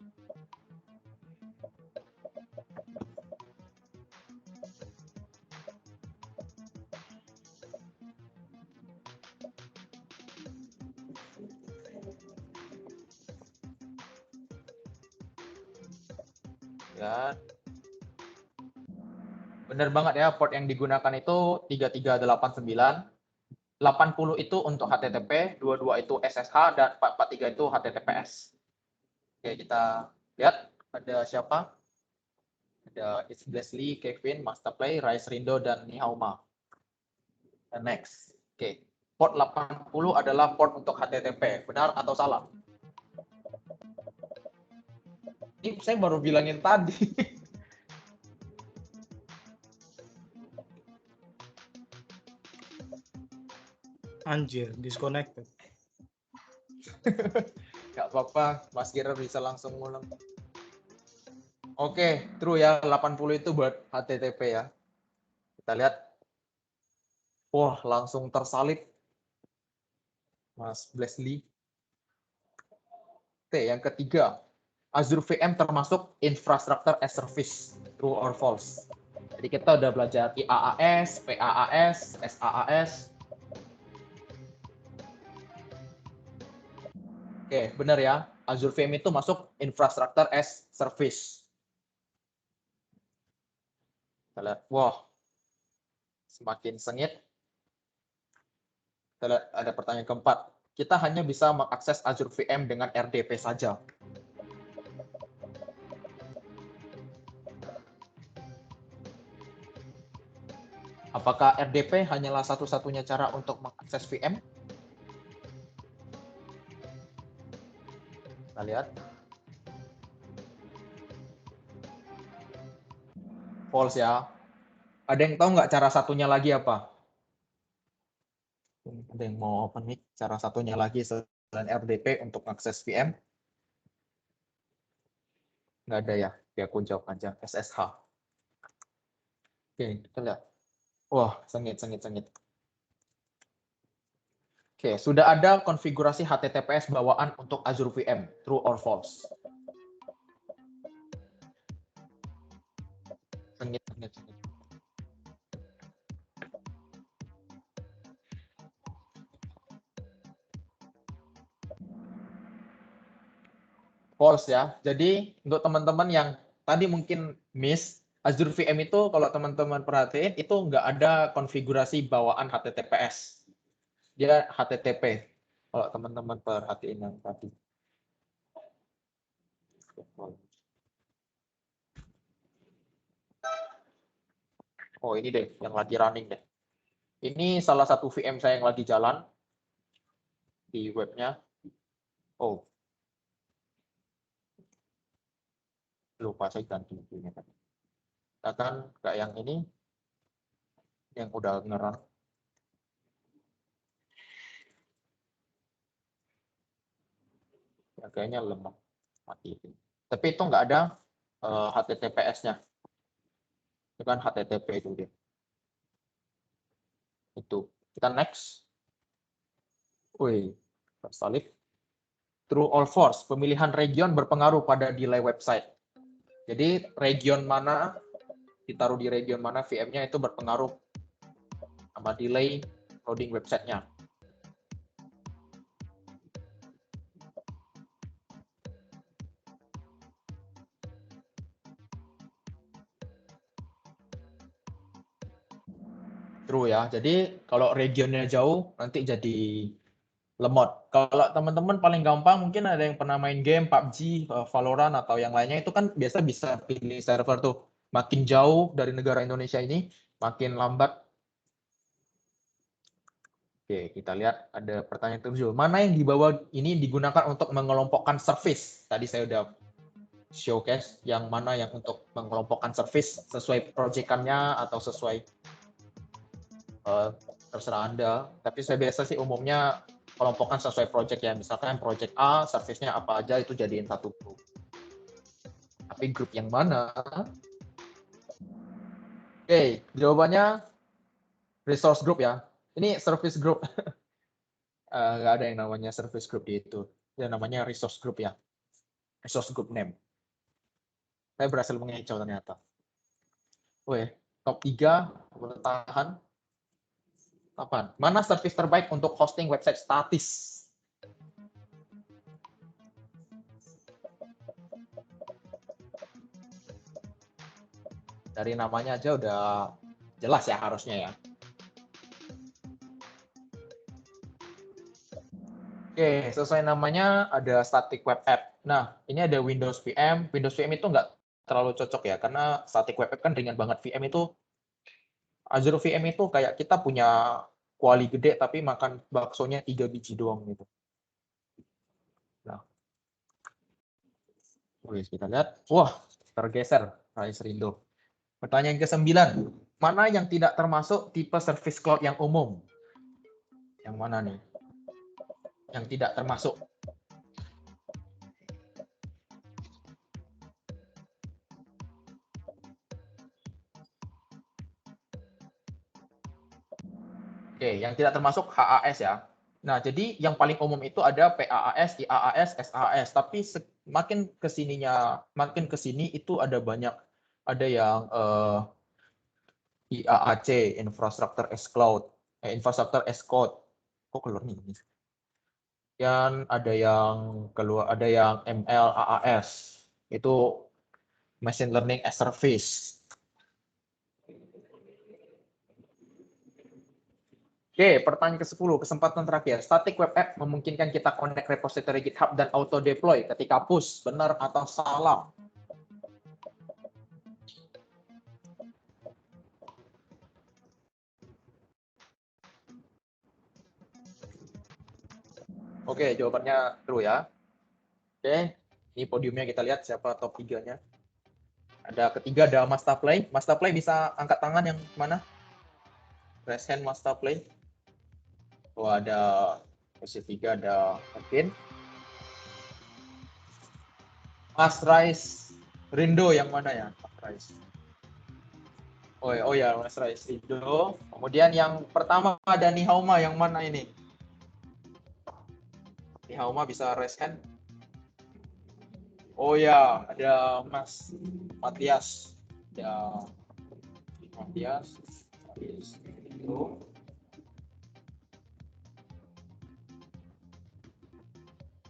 Ya. Benar banget ya, port yang digunakan itu 3389. 80 itu untuk HTTP, 22 itu SSH, dan 443 itu HTTPS. Oke, kita lihat ada siapa? Ada It's Leslie, Kevin, Masterplay, Rise Rindo, dan Nihauma. Dan next. Oke, port 80 adalah port untuk HTTP. Benar atau salah? Ini saya baru bilangin tadi. Anjir, disconnected. Nggak apa-apa, Mas Gira bisa langsung ngulang. Oke, true ya, 80 itu buat HTTP ya. Kita lihat. Wah, langsung tersalib Mas Leslie. Oke, yang ketiga, Azure VM termasuk infrastructure as service, true or false. Jadi kita udah belajar IaaS, PaaS, SaaS. Oke, benar ya. Azure VM itu masuk infrastructure as service. Kita lihat, wah, semakin sengit. Kita lihat, ada pertanyaan keempat. Kita hanya bisa mengakses Azure VM dengan RDP saja. Apakah RDP hanyalah satu-satunya cara untuk mengakses VM? Kita lihat. False ya. Ada yang tahu nggak cara satunya lagi apa? Ada yang mau open mic? Cara satunya lagi selain RDP untuk akses VM? Nggak ada ya? Oke, aku jawab aja. SSH. Oke, kita lihat. Wah, sengit. Oke, sudah ada konfigurasi HTTPS bawaan untuk Azure VM. True or false? Sengit. False ya. Jadi untuk teman-teman yang tadi mungkin miss, Azure VM itu kalau teman-teman perhatiin itu nggak ada konfigurasi bawaan HTTPS. Dia HTTP. Kalau teman-teman perhatiin yang tadi. Oh ini deh, yang lagi running deh. Ini salah satu VM saya yang lagi jalan di webnya. Oh, lupa saya ganti ini tadi. Akan kayak yang ini, yang udah ngerun. Ya, kayaknya lemah, mati. Tapi itu nggak ada HTTPS-nya. Itu kan HTTP itu dia. Itu. Kita next. Wih, Salif. True or false, pemilihan region berpengaruh pada delay website. Jadi region mana, ditaruh di region mana VM-nya itu berpengaruh sama delay loading website-nya. True ya. Jadi kalau regionnya jauh nanti jadi lemot. Kalau teman-teman paling gampang mungkin ada yang pernah main game PUBG, Valorant atau yang lainnya itu kan biasa bisa pilih server tuh. Makin jauh dari negara Indonesia ini makin lambat. Oke, kita lihat ada pertanyaan terjul. Mana yang di bawah ini digunakan untuk mengelompokkan service? Tadi saya udah showcase yang mana yang untuk mengelompokkan service sesuai proyekannya atau sesuai terserah Anda. Tapi saya biasa sih umumnya kelompokkan sesuai project ya. Misalkan project A, service-nya apa aja itu jadiin satu grup. Tapi grup yang mana? Oke, jawabannya resource group ya. Ini service group. Nggak ada yang namanya service group di itu. Yang namanya resource group ya. Resource group name. Saya berhasil mengecoh ternyata. Wih, top 3 bertahan. 8. Mana service terbaik untuk hosting website statis? Dari namanya aja udah jelas ya harusnya ya. Oke, sesuai namanya ada static web app. Nah, ini ada Windows VM. Windows VM itu nggak terlalu cocok ya, karena static web app kan ringan banget. VM itu, Azure VM itu kayak kita punya kuali gede, tapi makan baksonya 3 biji doang gitu. Nah, kita lihat. Wah, tergeser Rise Rindo. Pertanyaan ke-9. Mana yang tidak termasuk tipe service cloud yang umum? Yang mana nih? Yang tidak termasuk. Oke, yang tidak termasuk HAS ya. Nah, jadi yang paling umum itu ada PAAS, IAAS, SAS. Tapi makin ke sini itu ada banyak. Ada yang IAAC, Infrastructure as Cloud, Infrastructure as Code. Kok keluar nih? Dan ada yang keluar, ada yang MLAAS. Itu Machine Learning as Service. Oke, pertanyaan ke-10, kesempatan terakhir. Static web app memungkinkan kita connect repository GitHub dan auto deploy ketika push, benar atau salah? Oke, jawabannya true ya. Oke, ini podiumnya kita lihat siapa top 3-nya. Ada ketiga ada Mastaplay. Mastaplay bisa angkat tangan yang mana? Raise hand Mastaplay. Oh, ada posisi 3 ada Kevin. Mas Rais Rindo yang mana ya? Mas Rais. Oh ya, Mas Rais Rindo. Kemudian yang pertama ada Nihauma yang mana ini? Nihauma bisa raise hand. Oh ya, ada Mas Matias. Ada Matias. Itu.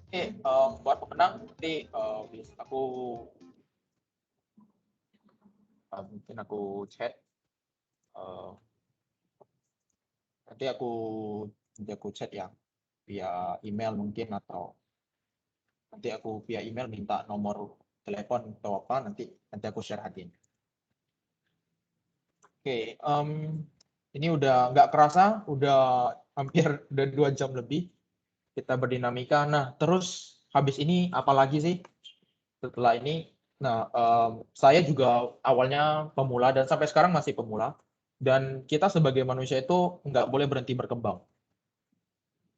Oke, buat pemenang nanti aku mungkin aku chat nanti aku chat ya via email mungkin atau nanti aku via email minta nomor telepon atau apa nanti aku share hadiahnya. Oke, ini udah nggak kerasa udah hampir udah 2 jam lebih kita berdinamika. Nah, terus habis ini apalagi sih setelah ini? Nah, saya juga awalnya pemula dan sampai sekarang masih pemula. Dan kita sebagai manusia itu nggak boleh berhenti berkembang.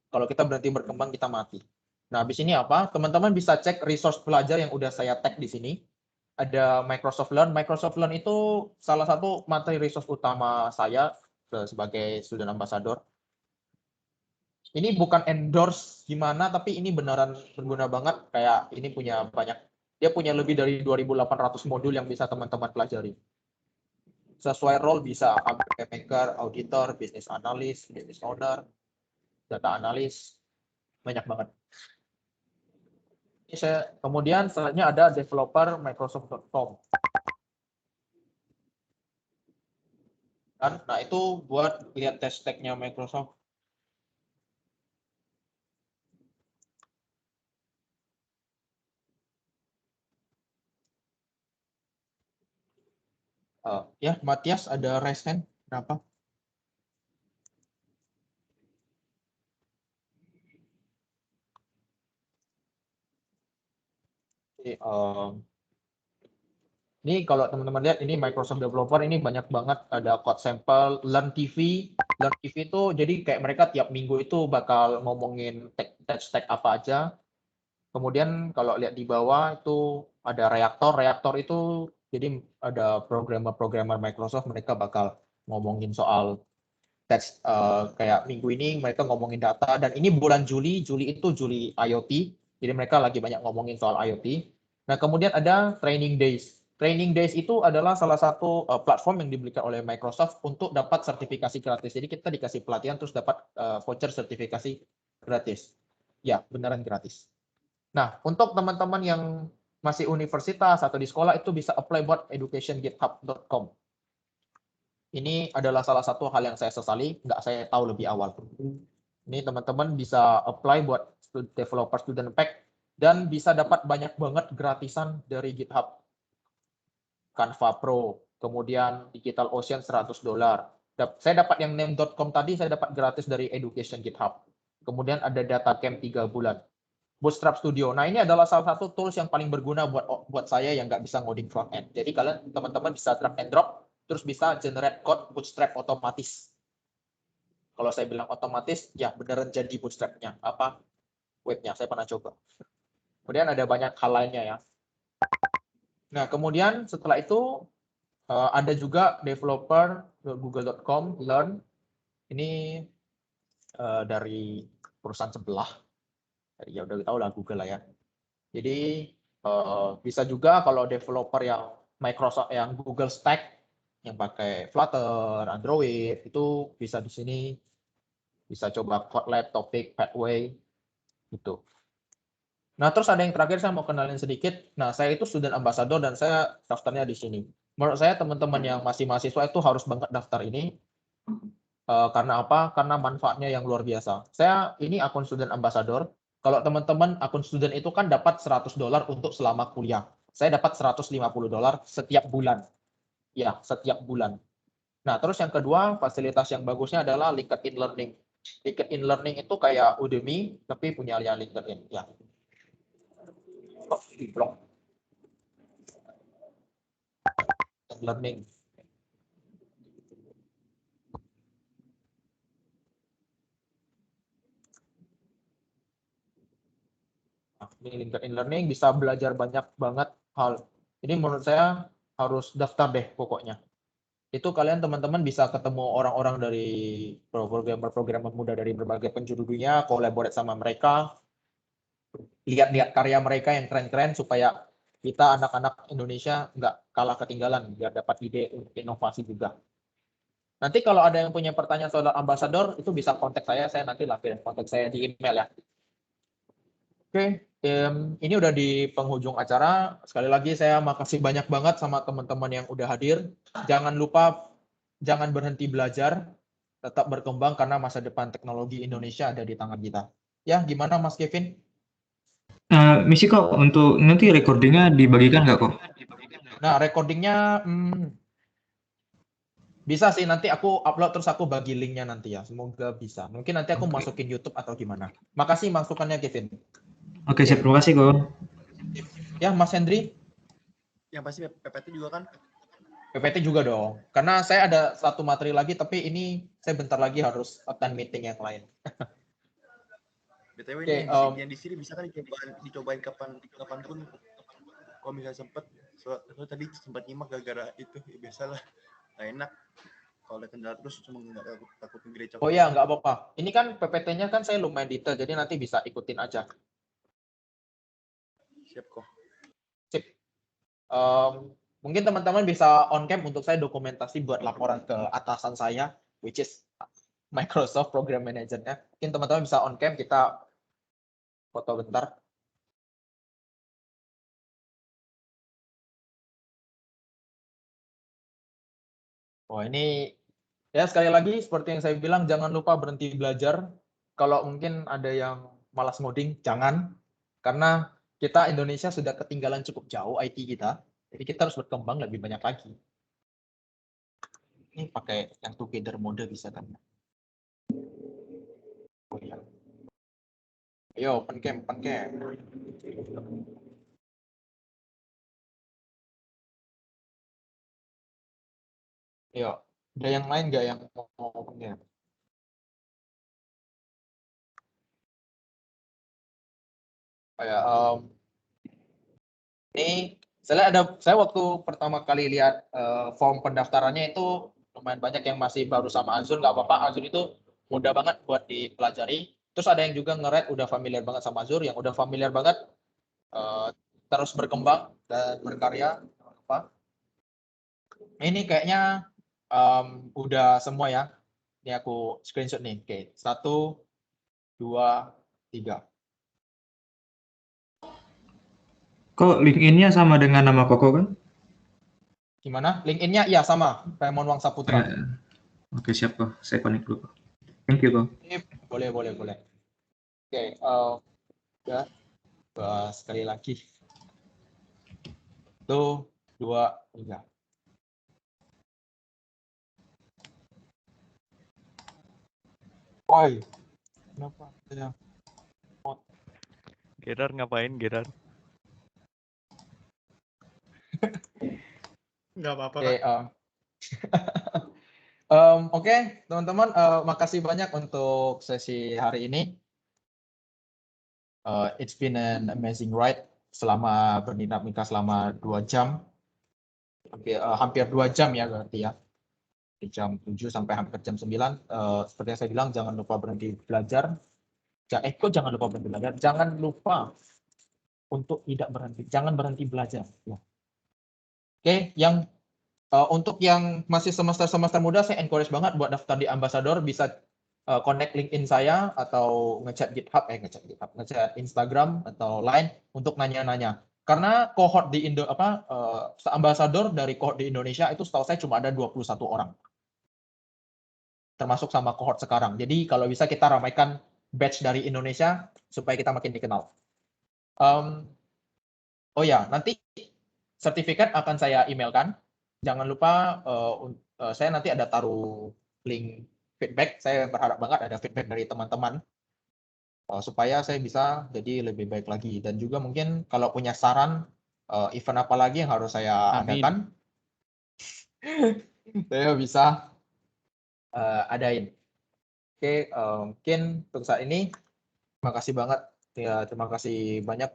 Kalau kita berhenti berkembang, kita mati. Nah, habis ini apa? Teman-teman bisa cek resource belajar yang udah saya tag di sini. ada Microsoft Learn. Microsoft Learn itu salah satu materi resource utama saya sebagai student ambassador. Ini bukan endorse gimana, tapi ini beneran berguna banget. Kayak ini punya banyak, dia punya lebih dari 2.800 modul yang bisa teman-teman pelajari. Sesuai role bisa maker, auditor, business analyst, business owner, data analyst, banyak banget. Ini kemudian selanjutnya ada developer Microsoft.com. Nah itu buat lihat test tag-nya Microsoft. Ya, Matias ada raise hand. Kenapa? Ini kalau teman-teman lihat, ini Microsoft Developer ini banyak banget, ada code sample, Learn TV. Learn TV itu jadi kayak mereka tiap minggu itu bakal ngomongin tech stack apa aja. Kemudian kalau lihat di bawah itu ada Reactor. Reactor itu jadi ada programmer Microsoft, mereka bakal ngomongin soal teks kayak minggu ini mereka ngomongin data, dan ini bulan Juli itu Juli IoT, jadi mereka lagi banyak ngomongin soal IoT. Nah kemudian ada Training Days. Training Days itu adalah salah satu platform yang diberikan oleh Microsoft untuk dapat sertifikasi gratis. Jadi kita dikasih pelatihan terus dapat voucher sertifikasi gratis. Ya, beneran gratis. Nah, untuk teman-teman yang masih universitas atau di sekolah itu bisa apply buat educationgithub.com. Ini adalah salah satu hal yang saya sesali, nggak saya tahu lebih awal. Ini teman-teman bisa apply buat developer student pack dan bisa dapat banyak banget gratisan dari GitHub. Canva Pro, kemudian Digital Ocean $100. Saya dapat yang name.com tadi, saya dapat gratis dari Education GitHub. Kemudian ada DataCamp 3 bulan. Bootstrap Studio. Nah, ini adalah salah satu tools yang paling berguna buat saya yang nggak bisa ngoding front end. Jadi kalian teman-teman bisa drag and drop, terus bisa generate code Bootstrap otomatis. Kalau saya bilang otomatis, ya beneran jadi Bootstrap-nya. Apa? Webnya, saya pernah coba. Kemudian ada banyak hal lainnya ya. Nah, kemudian setelah itu ada juga developer google.com learn. Ini dari perusahaan sebelah. Ya udah tahu lah Google lah ya. Jadi bisa juga kalau developer yang Microsoft yang Google Stack yang pakai Flutter, Android itu bisa di sini, bisa coba Kotlab, Topic, Pathway gitu. Nah, terus ada yang terakhir saya mau kenalin sedikit. Nah, saya itu student ambassador dan saya daftarnya di sini. Menurut saya teman-teman yang masih mahasiswa itu harus banget daftar ini. Karena apa? Karena manfaatnya yang luar biasa. Saya ini akun student ambassador. Kalau teman-teman akun student itu kan dapat $100 untuk selama kuliah. Saya dapat $150 setiap bulan. Ya, setiap bulan. Nah, terus yang kedua, fasilitas yang bagusnya adalah LinkedIn Learning. LinkedIn Learning itu kayak Udemy, tapi punya LinkedIn. Ya. Blog. Learning. Di LinkedIn Learning bisa belajar banyak banget hal. Ini menurut saya harus daftar deh pokoknya. Itu kalian teman-teman bisa ketemu orang-orang dari programmer muda dari berbagai penjuru dunia, collaborate sama mereka, lihat-lihat karya mereka yang keren-keren supaya kita anak-anak Indonesia nggak kalah ketinggalan, biar dapat ide untuk inovasi juga. Nanti kalau ada yang punya pertanyaan soal ambassador, itu bisa kontak saya nanti lapirin kontak saya di email ya. Oke, ini udah di penghujung acara. Sekali lagi saya makasih banyak banget sama teman-teman yang udah hadir. Jangan lupa, jangan berhenti belajar, tetap berkembang karena masa depan teknologi Indonesia ada di tangan kita. Ya, gimana Mas Kevin? Misi kok untuk nanti recordingnya dibagikan nggak kok? Nah, recordingnya bisa sih, nanti aku upload terus aku bagi linknya nanti ya. Semoga bisa. Mungkin nanti aku masukin YouTube atau gimana. Makasih masukannya Kevin. Oke, siap. Terima kasih kok. Ya, Mas Hendri? Yang pasti PPT juga kan? PPT juga dong. Karena saya ada satu materi lagi, tapi ini saya bentar lagi harus attend meeting yang lain. BTW Oke, ini yang di sini bisa kan dicobain kapan pun kalau misalnya sempet So tadi sempat nyimak gara-gara itu, ya biasalah, nggak enak. Kalau ada kendala terus cuma nggak takut nge-grade Oh ya, nggak apa-apa. Ini kan PPT-nya kan saya lumayan detail, jadi nanti bisa ikutin aja. Siap kok. Sip. Mungkin teman-teman bisa on cam untuk saya dokumentasi buat laporan ke atasan saya, which is Microsoft Program Manager-nya. Mungkin teman-teman bisa on cam, kita foto bentar. Oh, ini ya sekali lagi seperti yang saya bilang, jangan lupa berhenti belajar. Kalau mungkin ada yang malas ngoding, jangan. Karena kita Indonesia sudah ketinggalan cukup jauh IT kita. Jadi kita harus berkembang lebih banyak lagi. Ini pakai yang together mode bisa kan? Oh iya. Ayo, open cam, open cam. Ayo, ada yang lain nggak yang mau open cam? Kayak ini saya waktu pertama kali lihat form pendaftarannya itu lumayan banyak yang masih baru sama Azure, nggak apa-apa. Azure itu mudah banget buat dipelajari. Terus ada yang juga nge-rate udah familiar banget sama Azure, yang udah familiar banget terus berkembang dan berkarya. Apa? Ini kayaknya udah semua ya. Ini aku screenshot nih. Oke, 1, 2, 3. Kok LinkedIn-nya sama dengan nama Koko kan? Gimana? LinkedIn-nya? Iya, sama. Raymond Wangsa Putra. Oke, siap kok. Saya connect dulu kok. Thank you kok. Boleh. Oke, udah bahas sekali lagi. 1, 2, 3. Woi, kenapa? Gerard ngapain, Gerard? Nggak apa-apa, Oke, Kak. Oke, teman-teman, makasih banyak untuk sesi hari ini. It's been an amazing ride selama berdinamika selama 2 jam. Hampir 2 jam ya berarti ya. Di jam 7 sampai hampir jam 9. Seperti yang saya bilang, jangan lupa berhenti belajar. Kok jangan lupa berhenti belajar? Jangan lupa untuk tidak berhenti. Jangan berhenti belajar. Ya. Oke, yang untuk yang masih semester muda, saya encourage banget buat daftar di Ambassador, bisa connect LinkedIn saya atau ngechat Instagram atau Line untuk nanya-nanya. Karena kohort di Ambassador dari kohort di Indonesia itu setahu saya cuma ada 21 orang. Termasuk sama kohort sekarang. Jadi kalau bisa kita ramaikan batch dari Indonesia supaya kita makin dikenal. Oh ya, nanti sertifikat akan saya emailkan. Jangan lupa saya nanti ada taruh link feedback. Saya berharap banget ada feedback dari teman-teman supaya saya bisa jadi lebih baik lagi. Dan juga mungkin kalau punya saran event apa lagi yang harus saya adakan, saya bisa adain. Oke, mungkin untuk saat ini terima kasih banget. Ya, terima kasih banyak